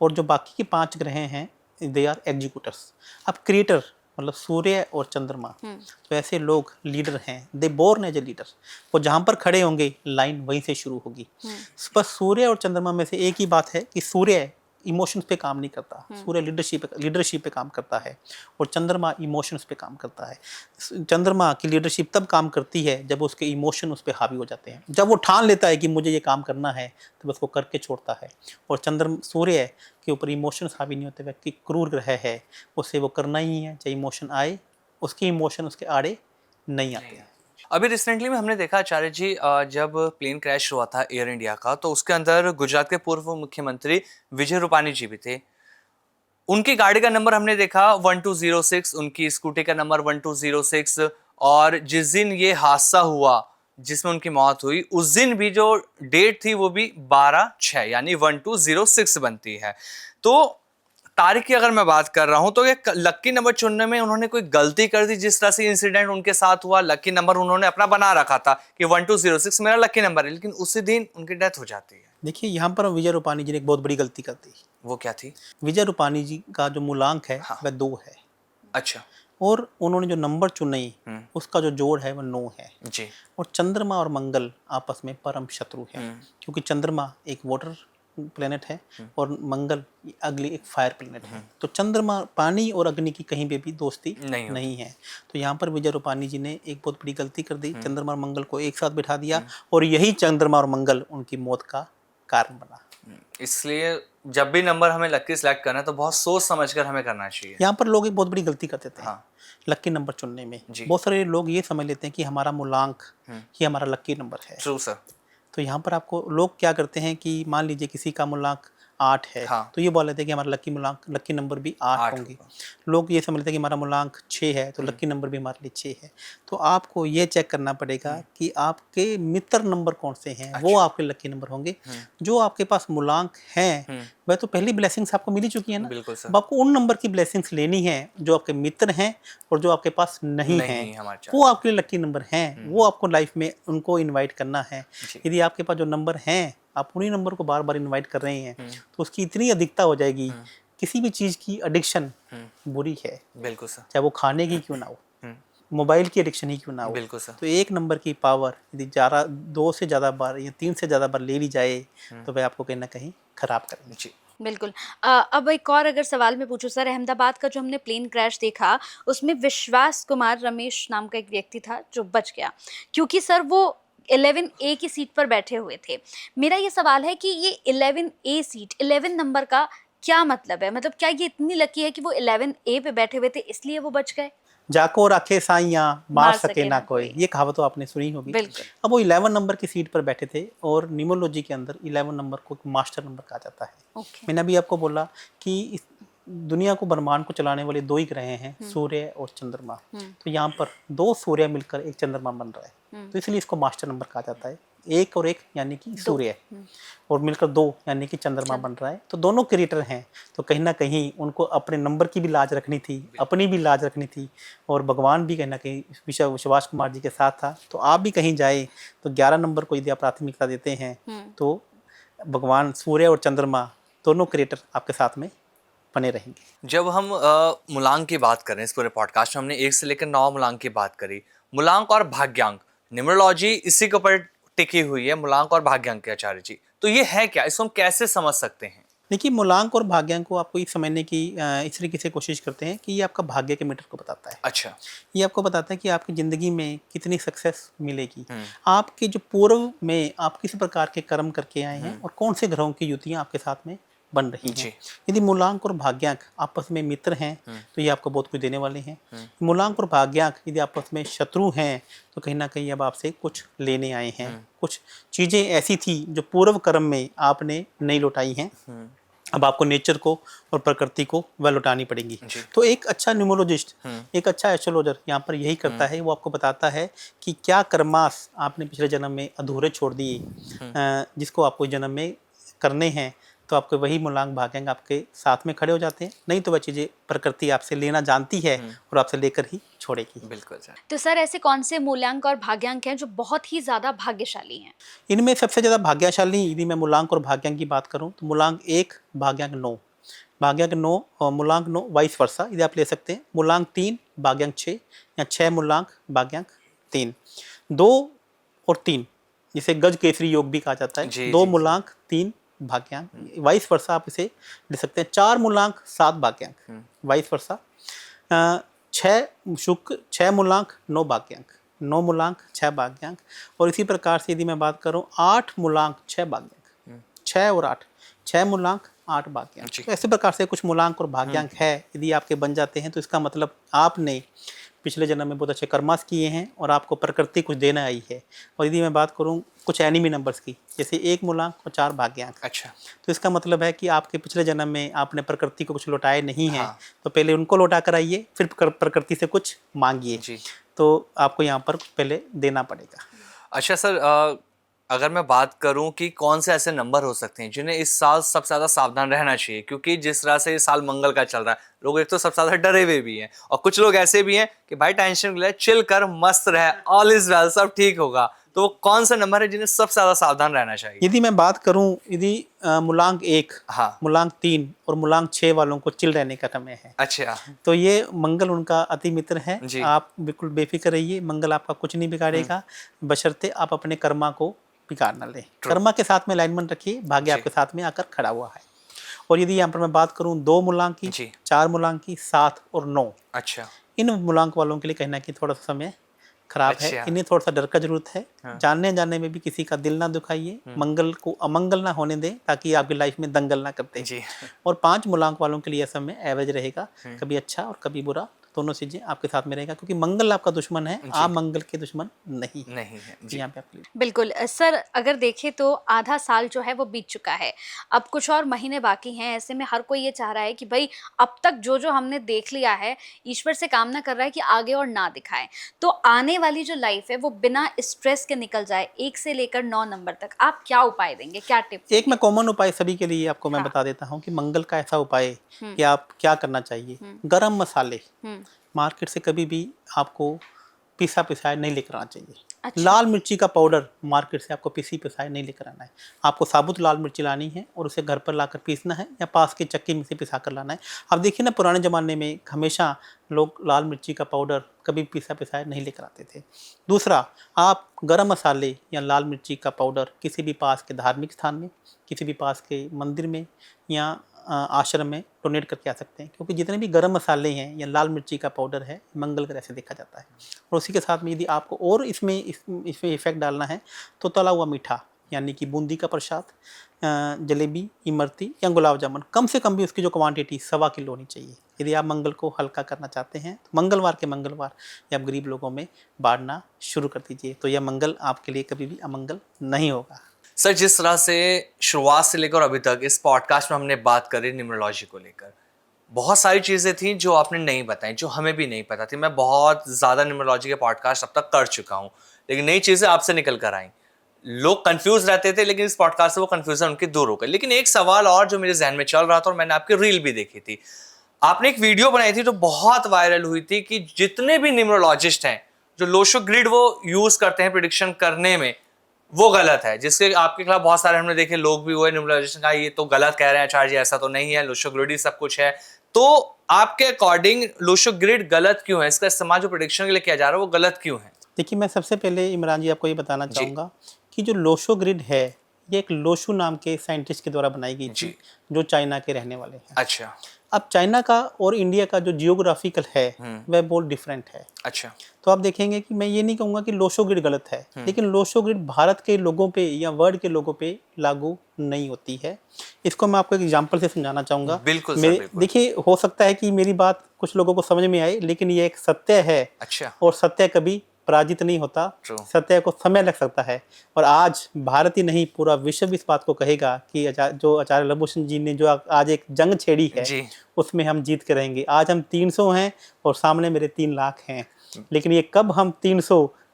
और जो बाकी के 5 ग्रह हैं दे आर एग्जीक्यूटर्स। अब क्रिएटर मतलब सूर्य और चंद्रमा, तो ऐसे लोग लीडर हैं, दे बोर्न एज ए लीडर। वो जहाँ पर खड़े होंगे लाइन वहीं से शुरू होगी। बस सूर्य और चंद्रमा में से एक ही बात है कि सूर्य इमोशंस पे काम नहीं करता, सूर्य लीडरशिप पे काम करता है, और चंद्रमा इमोशंस पे काम करता है। चंद्रमा की लीडरशिप तब काम करती है जब उसके इमोशन उस पर हावी हो जाते हैं। जब वो ठान लेता है कि मुझे ये काम करना है तो बस वो करके छोड़ता है। और सूर्य के ऊपर इमोशंस हावी नहीं होते। व्यक्ति क्रूर ग्रह है, उसे वो करना ही है, चाहे इमोशन आए, उसके इमोशन उसके आड़े नहीं आते हैं। अभी रिसेंटली में हमने देखा आचार्य जी, जब प्लेन क्रैश हुआ था एयर इंडिया का, तो उसके अंदर गुजरात के पूर्व मुख्यमंत्री विजय रूपानी जी भी थे। उनकी गाड़ी का नंबर हमने देखा 1206, उनकी स्कूटी का नंबर 1206, और जिस दिन ये हादसा हुआ जिसमें उनकी मौत हुई, उस दिन भी जो डेट थी वो भी 12/6 यानी 1206 बनती है। तो तारीख की अगर मैं बात कर रहा हूं तो ये लक्की नंबर चुनने में उन्होंने कोई गलती कर दी? जिस तरह से इंसिडेंट उनके साथ हुआ, लक्की नंबर उन्होंने अपना बना रखा था कि 1206 मेरा लक्की नंबर है, लेकिन उसी दिन उनकी डेथ हो जाती है। देखिए, यहाँ पर विजय रूपानी जी ने एक बहुत बड़ी गलती कर दी। वो क्या थी? विजय रूपानी जी का जो मूलांक है वह 2 है। अच्छा। और उन्होंने जो नंबर चुनी उसका जो जोड़ है वह 9 है जी। और चंद्रमा और मंगल आपस में परम शत्रु है, क्योंकि चंद्रमा एक वाटर प्लेनेट है और मंगल अगली एक फायर प्लेनेट है। तो चंद्रमा, पानी और अग्नि की कहीं पे भी दोस्ती नहीं है। तो यहाँ पर विजय रूपानी जी ने एक बहुत बड़ी गलती कर दी, चंद्रमा और मंगल को एक साथ बिठा दिया, और यही चंद्रमा और मंगल उनकी मौत का कारण बना। इसलिए जब भी नंबर हमें लक्की सिलेक्ट करना है तो बहुत सोच समझकर हमें करना चाहिए। यहाँ पर लोग एक बहुत बड़ी गलती कर देते हैं लक्की नंबर चुनने में। बहुत सारे लोग ये समझ लेते हैं कि हमारा मूलांक ही हमारा लक्की नंबर है। True sir. तो यहाँ पर आपको लोग क्या करते हैं कि मान लीजिए किसी का मूलांक 8 है, तो ये बोल लेते हैं कि हमारा लक्की नंबर भी 8 होंगे। लोग ये समझते हैं कि हमारा मूलांक 6 है तो लक्की नंबर भी हमारे लिए 6 है। तो आपको ये चेक करना पड़ेगा कि आपके मित्र नंबर कौन से हैं। वो आपके लक्की नंबर होंगे। जो आपके पास मूलांक हैं वह तो पहली ब्लेसिंग्स आपको मिली चुकी है ना। बिल्कुल सर। अब आपको उन नंबर की ब्लेसिंग्स लेनी है जो आपके मित्र हैं और जो आपके पास नहीं है, वो आपके लिए लक्की नंबर हैं। वो आपको लाइफ में उनको इन्वाइट करना है। यदि आपके पास जो नंबर हैं आप उन्हीं नंबर को बार बार इनवाइट कर रहे हैं तो उसकी इतनी अधिकता हो जाएगी। किसी भी चीज़ की एडिक्शन बुरी है। बिल्कुल सर। चाहे वो खाने की क्यों ना हो, मोबाइल की एडिक्शन ही क्यों ना हो। बिल्कुल सर। तो एक नंबर की पावर यदि 2 से ज़्यादा बार या 3 से ज़्यादा बार ले ली जाए तो वह आपको कहीं ना कहीं खराब करेंगे। बिल्कुल। अब एक और अगर सवाल मैं पूछूं सर, अहमदाबाद का जो हमने प्लेन क्रैश देखा उसमें विश्वास कुमार रमेश नाम का एक व्यक्ति था जो बच गया, क्योंकि सर वो 11A की सीट पर बैठे हुए थे। मेरा ये सवाल है कि ये 11A सीट, 11 नंबर का क्या मतलब है? मतलब क्या ये इतनी लकी है कि वो 11A पे बैठे हुए थे इसलिए वो बच गए? जाको रखे साइयां मार सके ना कोई, ये कहावत तो आपने सुनी होगी। अब वो 11 नंबर की सीट पर बैठे थे और न्यूमरोलॉजी के अंदर 11 नंबर को मास्टर नंबर कहा जाता है। मैंने अभी आपको बोला कि इस दुनिया को, ब्रह्मांड को चलाने वाले 2 ही ग्रह हैं, सूर्य और चंद्रमा। तो यहाँ पर 2 सूर्य मिलकर एक चंद्रमा बन रहा है, तो इसलिए इसको मास्टर नंबर कहा जाता है। 1 और 1 यानी कि सूर्य, और मिलकर 2 यानी कि चंद्रमा बन रहा है। तो दोनों क्रिएटर हैं, तो कहीं ना कहीं उनको अपने नंबर की भी लाज रखनी थी, अपनी भी लाज रखनी थी, और भगवान भी कहीं ना कहीं विश्वास कुमार जी के साथ था। तो आप भी कहीं जाए तो 11 नंबर को यदि आप प्राथमिकता देते हैं तो भगवान सूर्य और चंद्रमा दोनों क्रिएटर आपके साथ में बने रहेंगे। जब हम मूलांक की बात करें, इस पूरे पॉडकास्ट में हमने 1 से लेकर 9 मूलांक की बात करी। मूलांक और भाग्यांक, न्यूमरोलॉजी इसी के ऊपर टिकी हुई है, मूलांक और भाग्यांक के आचार्य जी। तो ये है क्या, इसको हम कैसे समझ सकते हैं? देखिए, मूलांक और भाग्यांक को आपको ये समझने की इस तरीके से कोशिश करते हैं कि ये आपका भाग्य के मीटर को बताता है। अच्छा। ये आपको बताता है कि आपकी ज़िंदगी में कितनी सक्सेस मिलेगी, आपके जो पूर्व में आप किस प्रकार के कर्म करके आए हैं और कौन से ग्रहों की युतियाँ आपके साथ में बन रही हैं। यदि मूलांक और भाग्यांक आपस में मित्र हैं तो ये आपको बहुत कुछ देने वाले हैं। मूलांक और भाग्यांक यदि आपस में शत्रु हैं तो कहीं ना कहीं अब आपसे कुछ लेने आए हैं। कुछ चीज़ें ऐसी थी जो पूर्व कर्म में आपने नहीं लौटाई हैं, अब आपको नेचर को और प्रकृति को वह लौटानी पड़ेंगी। तो एक अच्छा न्यूमरोलॉजिस्ट, एक अच्छा एस्ट्रोलॉजर यहाँ पर यही करता है, वो आपको बताता है कि क्या कर्मास आपने पिछले जन्म में अधूरे छोड़ दिए, जिसको आपको जन्म में करने हैं। तो आपके वही मूलांक भाग्यांक आपके साथ में खड़े हो जाते हैं। नहीं तो वह चीज़ें प्रकृति आपसे लेना जानती है और आपसे लेकर ही छोड़ेगी। बिल्कुल सर। तो सर ऐसे कौन से मूलांक और भाग्यांक हैं जो बहुत ही ज़्यादा भाग्यशाली हैं? इनमें सबसे ज़्यादा भाग्यशाली, यदि मैं मूलांक और भाग्यांक की बात करूं तो मूलांक 1, भाग्यांक 9। भाग्यांक 9 और मूलांक 9 वाइस वर्सा, यदि आप ले सकते हैं। मूलांक 3 भाग्यांक 6 या 6 मूलांक भाग्यांक 3। 2 और 3 जिसे गज केसरी योग भी कहा जाता है। जी, 2 जी, मूलांक 3 भाग्यांक, वाइस वर्सा आप इसे ले सकते हैं। 4 मूलांक 7 भाग्यांक, वाइस वर्सा। 6 शुक्र 6 मूलांक 9 भाग्यांक, 9 मूलांक 6 भाग्यांक। और इसी प्रकार से यदि मैं बात करूं 8 मूलांक 6 भाग्यांक, 6 और 8, 6 मूलांक 8 भाग्यांक। जी। तो ऐसे प्रकार से कुछ मूलांक और भाग्यांक है, यदि आपके बन जाते हैं तो इसका मतलब आपने पिछले जन्म में बहुत अच्छे कर्मास किए हैं और आपको प्रकृति कुछ देना आई है। और यदि मैं बात करूं कुछ एनिमी नंबर्स की, जैसे 1 मूलांक और 4 भाग्यांक, अच्छा। तो इसका मतलब है कि आपके पिछले जन्म में आपने प्रकृति को कुछ लौटाए नहीं है। हाँ। तो पहले उनको लौटा कर आइए, फिर प्रकृति से कुछ मांगिए। जी। तो आपको यहाँ पर कुछ पहले देना पड़ेगा। अच्छा सर, अगर मैं बात करूं कि कौन से ऐसे नंबर हो सकते हैं जिन्हें इस साल सबसे ज़्यादा सावधान रहना चाहिए, क्योंकि जिस तरह से ये साल मंगल का चल रहा है, लोग एक तो सबसे ज़्यादा डरे हुए भी हैं और कुछ लोग ऐसे भी हैं कि भाई टेंशन ले, चिल कर, मस्त रहे, ऑल इज वेल, सब ठीक होगा। तो वो कौन सा नंबर है जिन्हें सबसे ज़्यादा सावधान रहना चाहिए? यदि मैं बात करूं, यदि मूलांक 1, हाँ। मूलांक 3 और मूलांक 6 वालों को चिल रहने का समय है। अच्छा। तो ये मंगल उनका अति मित्र है। जी। आप बिल्कुल बेफिक्र रहिए, मंगल आपका कुछ नहीं बिगाड़ेगा, बशर्ते आप अपने कर्मा को बिगाड़ ना लें। कर्मा के साथ में अलाइनमेंट रखिए, भाग्य जी। आपके साथ में आकर खड़ा हुआ है। और यदि यहाँ पर मैं बात करूँ 2 मूलांक की, जी। 4 मूलांक की, 7 और 9, अच्छा। इन मूलांक वालों के लिए कहीं ना कहीं थोड़ा सा समय खराब है। अच्छा। इन्हें थोड़ा सा डर का जरूरत है। हाँ। जानने जाने में भी किसी का दिल ना दुखाइए, मंगल को अमंगल ना होने दें, ताकि आपकी लाइफ में दंगल ना करते। जी। और 5 मूलांक वालों के लिए यह समय एवरेज रहेगा, कभी अच्छा और कभी बुरा, दोनों चीजें आपके साथ में रहेगा, क्योंकि मंगल आपका दुश्मन है, आप मंगल के दुश्मन नहीं है। नहीं है। जी। यहाँ पे आपके लिए बिल्कुल सर, अगर देखें तो आधा साल जो है वो बीत चुका है, अब कुछ और महीने बाकी हैं। ऐसे में हर कोई ये चाह रहा है कि भाई अब तक जो जो हमने देख लिया है, ईश्वर से कामना कर रहा है कि आगे और ना दिखाएं। तो आने वाली जो लाइफ है वो बिना स्ट्रेस के निकल जाए, 1 से लेकर 9 नंबर तक, आप क्या उपाय देंगे, क्या टिप्स? एक मैं कॉमन उपाय सभी के लिए आपको मैं हाँ। बता देता हूँ कि मंगल का ऐसा उपाय कि आप क्या करना चाहिए। गरम मसाले मार्केट से कभी भी आपको पिसा पिसाया नहीं लेकर आना चाहिए। अच्छा। लाल मिर्ची का पाउडर मार्केट से आपको पिसी पिसाया नहीं लेकर आना है। आपको साबुत लाल मिर्ची लानी है और उसे घर पर लाकर पीसना है या पास के चक्की में से पिसा कर लाना है। अब देखिए ना, पुराने ज़माने में हमेशा लोग लाल मिर्ची का पाउडर कभी पिसा पिसाया नहीं लेकर आते थे। दूसरा, आप गरम मसाले या लाल मिर्ची का पाउडर किसी भी पास के धार्मिक स्थान में, किसी भी पास के मंदिर में या आश्रम में डोनेट करके आ सकते हैं, क्योंकि जितने भी गरम मसाले हैं या लाल मिर्ची का पाउडर है, मंगल ग्रह से देखा जाता है। और उसी के साथ में यदि आपको और इसमें इफेक्ट डालना है तो तला हुआ मीठा, यानी कि बूंदी का प्रसाद, जलेबी, इमरती या गुलाब जामुन, कम से कम भी उसकी जो क्वांटिटी 1.25 किलो होनी चाहिए। यदि आप मंगल को हल्का करना चाहते हैं तो मंगलवार के मंगलवार या आप गरीब लोगों में बांटना शुरू कर दीजिए, तो यह मंगल आपके लिए कभी भी अमंगल नहीं होगा। सर, जिस तरह से शुरुआत से लेकर अभी तक इस पॉडकास्ट में हमने बात करी न्यूमरोलॉजी को लेकर, बहुत सारी चीज़ें थी जो आपने नहीं बताई, जो हमें भी नहीं पता थी। मैं बहुत ज़्यादा न्यूमरोलॉजी के पॉडकास्ट अब तक कर चुका हूँ, लेकिन नई चीज़ें आपसे निकल कर आई। लोग कंफ्यूज रहते थे, लेकिन इस पॉडकास्ट से वो कंफ्यूजन उनकी दूर हो गई। लेकिन एक सवाल और जो मेरे जहन में चल रहा था, और मैंने आपकी रील भी देखी थी, आपने एक वीडियो बनाई थी जो बहुत वायरल हुई थी कि जितने भी न्यूमरोलॉजिस्ट हैं, जो लोशो ग्रिड वो यूज़ करते हैं प्रिडिक्शन करने में, वो गलत है। जिसके आपके खिलाफ बहुत सारे हमने देखे लोग भी हुए न्यूमरोलॉजिस्ट का ये तो गलत कह रहे हैं आचार्य जी, ऐसा तो नहीं है, लोशो ग्रिड ही सब कुछ है। तो आपके अकॉर्डिंग लोशो ग्रिड गलत क्यों है? इसका इस्तेमाल जो प्रेडिक्शन के लिए किया जा रहा है वो गलत क्यों है? देखिए, मैं सबसे पहले इमरान जी आपको ये बताना चाहूँगा कि जो लोशो ग्रिड है, ये एक लोशू नाम के साइंटिस्ट के द्वारा बनाई गई थी, जो चाइना के रहने वाले हैं। अच्छा। अब चाइना का और इंडिया का जो जियोग्राफिकल है वह बहुत डिफरेंट है। अच्छा। तो आप देखेंगे कि मैं ये नहीं कहूँगा कि लोशो ग्रिड गलत है, लेकिन लोशो ग्रिड भारत के लोगों पे या वर्ल्ड के लोगों पे लागू नहीं होती है। इसको मैं आपको एक एग्जांपल से समझाना चाहूँगा। बिल्कुल सर, बिल्कुल। देखिए, हो सकता है कि मेरी बात कुछ लोगों को समझ में आए, लेकिन ये एक सत्य है। अच्छा। और सत्य कभी पराजित नहीं होता। True. सत्य को समय लग सकता है, और आज भारत ही नहीं पूरा विश्व इस बात को कहेगा कि जो आचार्य लवभूषण जी ने जो आज एक जंग छेड़ी है जी। उसमें हम जीत के रहेंगे। आज हम 300 हैं और सामने मेरे 3 लाख हैं, लेकिन ये कब हम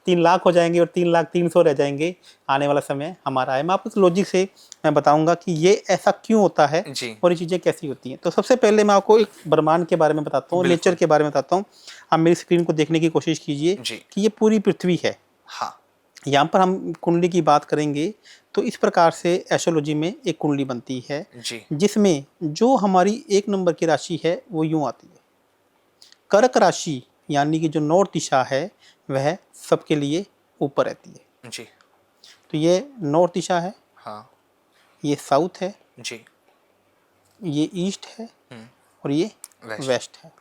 3 लाख हो जाएंगे और 3 लाख 300 रह जाएंगे, आने वाला समय हमारा है। मैं आपको इस लॉजिक से मैं बताऊंगा कि ये ऐसा क्यों होता है और ये चीज़ें कैसी होती हैं। तो सबसे पहले मैं आपको एक ब्रह्मांड के बारे में बताता हूँ, नेचर के बारे में बताता हूँ। आप मेरी स्क्रीन को देखने की कोशिश कीजिए कि ये पूरी पृथ्वी है। हाँ। यहाँ पर हम कुंडली की बात करेंगे तो इस प्रकार से एस्ट्रोलॉजी में एक कुंडली बनती है जी जिसमें जो हमारी 1 नंबर की राशि है वो यूँ आती है। कर्क राशि यानी कि जो नॉर्थ दिशा है वह सबके लिए ऊपर रहती है। जी तो ये नॉर्थ दिशा है, हाँ ये साउथ है, जी ये ईस्ट है हम्म, और ये वेस्ट वेस्ट है।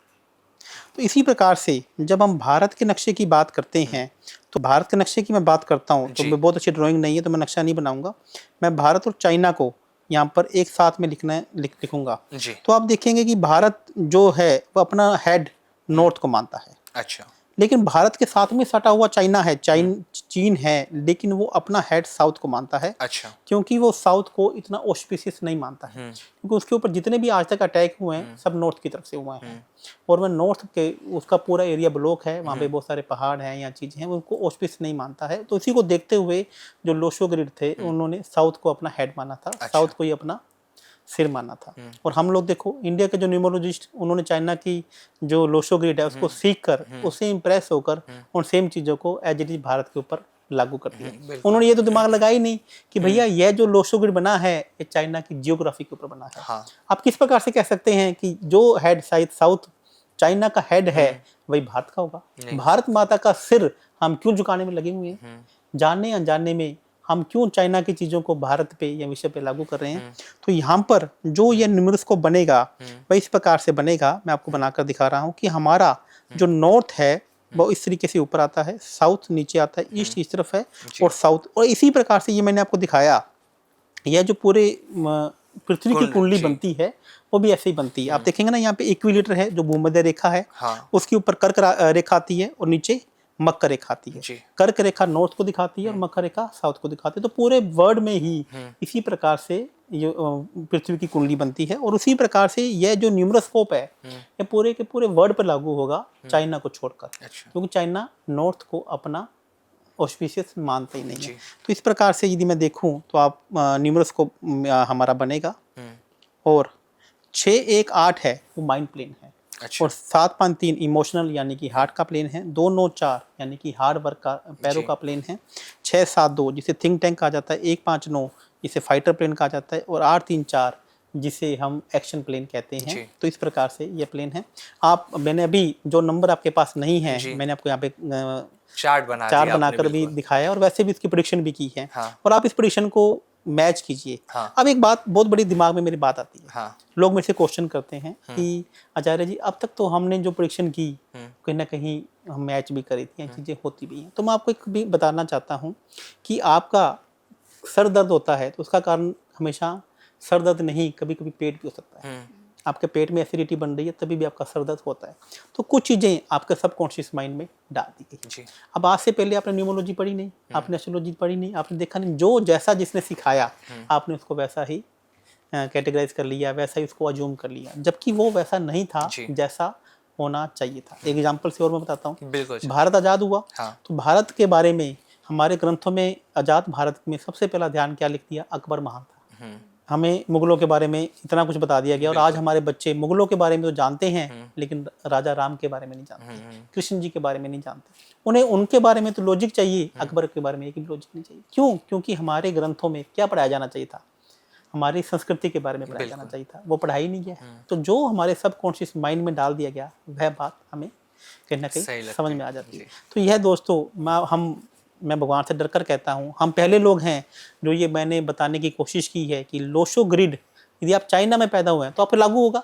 तो इसी प्रकार से जब हम भारत के नक्शे की बात करते हैं तो भारत के नक्शे की मैं बात करता हूँ तो जी। मैं बहुत अच्छी ड्राइंग नहीं है तो मैं नक्शा नहीं बनाऊंगा। मैं भारत और चाइना को यहाँ पर एक साथ में लिखूंगा। जी तो आप देखेंगे कि भारत जो है वो अपना हेड नॉर्थ को मानता है, अच्छा लेकिन भारत के साथ में सटा हुआ चाइना है, चीन है, लेकिन वो अपना हेड साउथ को मानता है अच्छा क्योंकि वो साउथ को इतना ऑस्पिशियस नहीं मानता है, क्योंकि उसके ऊपर जितने भी आज तक अटैक हुए हैं सब नॉर्थ की तरफ से हुए हैं और वह नॉर्थ के उसका पूरा एरिया ब्लॉक है, वहाँ पे बहुत सारे पहाड़ हैं या चीज़ें हैं, वो उनको ऑस्पिशियस नहीं मानता है। तो इसी को देखते हुए जो लोशो ग्रिड थे उन्होंने साउथ को अपना हेड माना था, साउथ को ही अपना सिर माना था। और हम लोग देखो इंडिया के जो न्यूमरोलॉजिस्ट उन्होंने चाइना की जो लोशो ग्रिड है उसको सीख कर उससे इम्प्रेस होकर उन सेम चीज़ों को एज इट इज भारत के ऊपर लागू कर दिया। उन्होंने ये तो दिमाग लगाया ही नहीं कि भैया यह जो लोशो ग्रिड बना है ये चाइना की जियोग्राफी के ऊपर बना है। हाँ आप किस प्रकार से कह सकते हैं कि जो हेड शायद साउथ चाइना का हेड है वही भारत का होगा? भारत माता का सिर हम क्यों झुकाने में लगे हुए हैं? जानने अनजाने में हम क्यों चाइना की चीज़ों को भारत पे या विषय पे लागू कर रहे हैं? तो यहाँ पर जो ये न्यूमरस्कोप बनेगा वह इस प्रकार से बनेगा, मैं आपको बनाकर दिखा रहा हूँ कि हमारा जो नॉर्थ है वो इस तरीके से ऊपर आता है, साउथ नीचे आता है, ईस्ट इस तरफ है और साउथ, और इसी प्रकार से ये मैंने आपको दिखाया यह जो पूरे पृथ्वी की कुंडली बनती है वो भी ऐसे ही बनती है। आप देखेंगे ना यहाँ पे इक्विलेटर है जो भूमध्य रेखा है, हाँ उसके ऊपर कर्क रेखा आती है और नीचे मकर रेखा आती है। जी कर्क रेखा नॉर्थ को दिखाती है और मकर रेखा साउथ को दिखाती है। तो पूरे वर्ल्ड में ही इसी प्रकार से ये पृथ्वी की कुंडली बनती है और उसी प्रकार से यह जो न्यूमरोस्कोप है ये पूरे के पूरे वर्ल्ड पर लागू होगा चाइना को छोड़कर, अच्छा क्योंकि चाइना नॉर्थ को अपना ऑस्पिशियस मानते ही नहीं है। तो इस प्रकार से यदि मैं देखूं तो आप न्यूमरोस्कोप हमारा बनेगा और 618 है वो माइंड प्लेन है अच्छा और 753 इमोशनल यानी कि हार्ट का प्लेन है, 294 यानी कि हार्ड वर्क का पैरों का प्लेन है, 672 जिसे थिंक टैंक कहा जाता है, 159 जिसे फाइटर प्लेन कहा जाता है और 834 जिसे हम एक्शन प्लेन कहते हैं। तो इस प्रकार से ये प्लेन है। आप मैंने अभी जो नंबर आपके पास नहीं है मैंने आपको यहाँ पे चार्ट बनाकर भी दिखाया और वैसे भी इसकी प्रेडिक्शन भी की है। हाँ। और आप इस प्रेडिक्शन को मैच कीजिए। हाँ। अब एक बात बहुत बड़ी दिमाग में मेरी बात आती है। हाँ। लोग मेरे से क्वेश्चन करते हैं कि आचार्य जी अब तक तो हमने जो प्रेडिक्शन की कहीं ना कहीं हम मैच भी करी थी, चीज़ें होती भी हैं। तो मैं आपको एक भी बताना चाहता हूँ कि आपका सर दर्द होता है तो उसका कारण हमेशा सर दर्द नहीं, कभी कभी पेट भी हो सकता है। आपके पेट में एसिडिटी बन रही है तभी भी आपका सर दर्द होता है। तो कुछ चीज़ें आपके सबकॉन्शियस माइंड में डाल दी गई। अब आज से पहले आपने न्यूमरोलॉजी पढ़ी नहीं, आपने एस्ट्रोलॉजी पढ़ी नहीं, आपने देखा नहीं, जो जैसा जिसने सिखाया आपने उसको वैसा ही कैटेगराइज कर लिया, वैसा ही उसको अज्यूम कर लिया, जबकि वो वैसा नहीं था जैसा होना चाहिए था। एक एग्जाम्पल से और मैं बताता हूँ। भारत आज़ाद हुआ तो भारत के बारे में हमारे ग्रंथों में आज़ाद भारत में सबसे पहला ध्यान क्या लिख दिया? अकबर महान था। हमें मुगलों के बारे में इतना कुछ बता दिया गया और आज हमारे बच्चे मुगलों के बारे में तो जानते हैं लेकिन राजा राम के बारे में नहीं जानते, कृष्ण जी के बारे में नहीं जानते। उन्हें उनके बारे में तो लॉजिक चाहिए, अकबर के बारे में एक भी लॉजिक नहीं चाहिए। क्यों? क्योंकि हमारे ग्रंथों में क्या पढ़ाया जाना चाहिए था? हमारी संस्कृति के बारे में पढ़ाया जाना चाहिए था, वो पढ़ाई नहीं गया। तो जो हमारे सबकॉन्शियस माइंड में डाल दिया गया वह बात हमें कहीं ना कहीं समझ में आ जाती है। तो यह दोस्तों मैं भगवान से डरकर कहता हूँ, हम पहले लोग हैं जो ये मैंने बताने की कोशिश की है कि लोशो ग्रिड यदि आप चाइना में पैदा हुए हैं तो आप पे लागू होगा।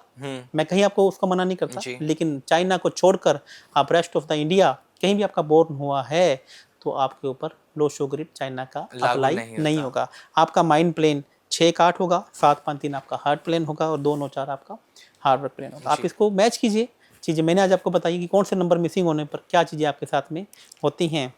मैं कहीं आपको उसको मना नहीं करता, लेकिन चाइना को छोड़कर आप रेस्ट ऑफ द इंडिया कहीं भी आपका बोर्न हुआ है तो आपके ऊपर लोशो ग्रिड चाइना का अप्लाई नहीं होगा। आपका माइंड प्लेन 6-8 होगा, 7-5-3 आपका हार्ट प्लेन होगा और 2-9-4 आपका हार्ड वर्क प्लेन होगा। आप इसको मैच कीजिए। चीज़ें मैंने आज आपको बताई कि कौन से नंबर मिसिंग होने पर क्या चीज़ें आपके साथ में होती हैं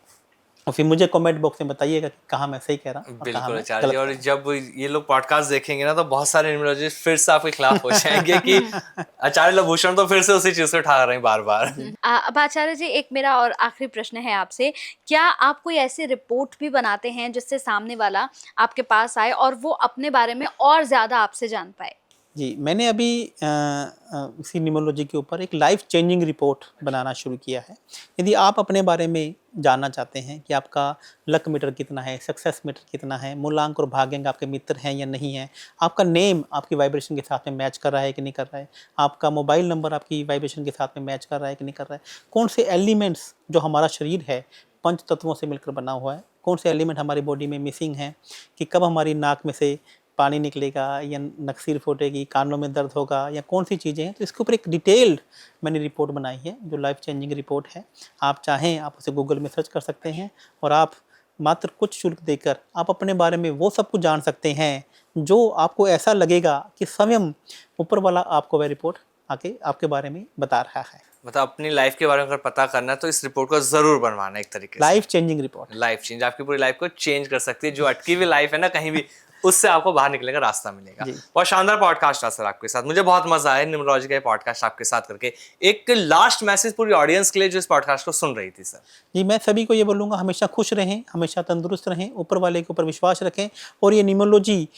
और फिर मुझे कमेंट बॉक्स में बताइएगा कि कहाँ मैं सही कह रहा हूँ। बिल्कुल आचार्य जी, और जब ये लोग पॉडकास्ट देखेंगे ना तो बहुत सारे न्यूमरोलॉजिस्ट फिर से आपके खिलाफ हो जाएंगे कि आचार्य लभूषण तो फिर से उसी चीज से उठा रहे हैं बार बार। अब आचार्य जी एक मेरा और आखिरी प्रश्न है आपसे, क्या आप कोई ऐसी रिपोर्ट भी बनाते हैं जिससे सामने वाला आपके पास आए और वो अपने बारे में और ज्यादा आपसे जान पाए? जी, मैंने अभी इसी न्यूमरोलॉजी के ऊपर एक लाइफ चेंजिंग रिपोर्ट बनाना शुरू किया है। यदि आप अपने बारे में जानना चाहते हैं कि आपका लक मीटर कितना है, सक्सेस मीटर कितना है, मूलांक और भाग्यांक आपके मित्र हैं या नहीं हैं, आपका नेम आपकी वाइब्रेशन के साथ में मैच कर रहा है कि नहीं कर रहा है, आपका मोबाइल नंबर आपकी वाइब्रेशन के साथ में मैच कर रहा है कि नहीं कर रहा है, कौन से एलिमेंट्स जो हमारा शरीर है पंच तत्वों से मिलकर बना हुआ है, कौन से एलिमेंट हमारी बॉडी में मिसिंग हैं, कि कब हमारी नाक में से पानी निकलेगा या नक्सीर फूटेगी, कानों में दर्द होगा या कौन सी चीज़ें हैं। तो इसके ऊपर एक डिटेल्ड मैंने रिपोर्ट बनाई है जो लाइफ चेंजिंग रिपोर्ट है। आप चाहें आप उसे गूगल में सर्च कर सकते हैं और आप मात्र कुछ शुल्क देकर आप अपने बारे में वो सब कुछ जान सकते हैं जो आपको ऐसा लगेगा कि स्वयं ऊपर वाला आपको वह रिपोर्ट आके आपके बारे में बता रहा है। मतलब अपनी लाइफ के बारे में अगर पता करना है तो इस रिपोर्ट को जरूर बनवाना है एक तरीके से। Life changing report, life change, आपकी पूरी लाइफ को चेंज कर सकती है। जो अटकी हुई लाइफ है ना कहीं भी, उससे आपको बाहर निकलने का रास्ता मिलेगा। बहुत शानदार पॉडकास्ट था सर आपके साथ, मुझे बहुत मजा आया न्यूमरोलॉजी का पॉडकास्ट आपके साथ करके। एक लास्ट मैसेज पूरी ऑडियंस के लिए जो इस पॉडकास्ट को सुन रही थी सर। जी, मैं सभी को ये बोलूँगा, हमेशा खुश रहें, हमेशा तंदुरुस्त रहें, ऊपर वाले के ऊपर विश्वास रखें। और ये न्यूमरोलॉजी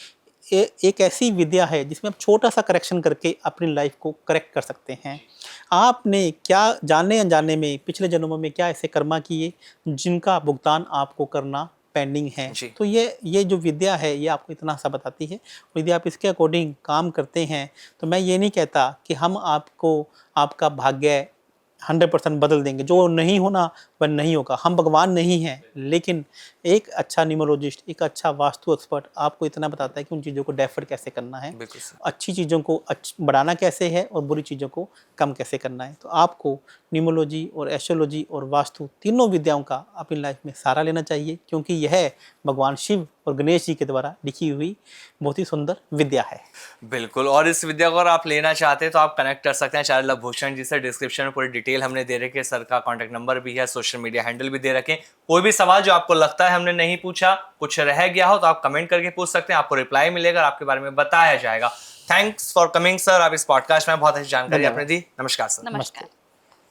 एक ऐसी विद्या है जिसमें आप छोटा सा करेक्शन करके अपनी लाइफ को करेक्ट कर सकते हैं। आपने क्या जाने अनजाने में पिछले जन्मों में क्या ऐसे कर्मा किए जिनका भुगतान आपको करना पेंडिंग है। जी। तो ये जो विद्या है ये आपको इतना सा बताती है। और यदि आप इसके अकॉर्डिंग काम करते हैं तो मैं ये नहीं कहता कि हम आपको आपका भाग्य 100% बदल देंगे। जो नहीं होना वह नहीं होगा। हम भगवान नहीं हैं, लेकिन एक अच्छा न्यूमरोलॉजिस्ट, एक अच्छा वास्तु एक्सपर्ट आपको इतना बताता है कि उन चीज़ों को डेफर कैसे करना है, बिल्कुल सर। अच्छी चीज़ों को बढ़ाना कैसे है और बुरी चीज़ों को कम कैसे करना है। तो आपको न्यूमरोलॉजी और एस्ट्रोलॉजी और वास्तु तीनों विद्याओं का अपनी लाइफ में सहारा लेना चाहिए, क्योंकि यह भगवान शिव और गणेश जी के द्वारा लिखी हुई बहुत ही सुंदर विद्या है। बिल्कुल, और इस विद्या को अगर आप लेना चाहते हैं तो आप कनेक्ट कर सकते हैं आचार्य लवभूषण जी से। डिस्क्रिप्शन में पूरी डिटेल हमने दे रखी है, सर का कॉन्टैक्ट नंबर भी है, सोशल मीडिया हैंडल भी दे रखे हैं। कोई भी सवाल जो आपको लगता है हमने नहीं पूछा, कुछ रह गया हो, तो आप कमेंट करके पूछ सकते हैं, आपको रिप्लाई मिलेगा, आपके बारे में बताया जाएगा। थैंक्स फॉर कमिंग सर, आप इस पॉडकास्ट में बहुत अच्छी जानकारी आपने दी। नमस्कार सर। नमस्कार।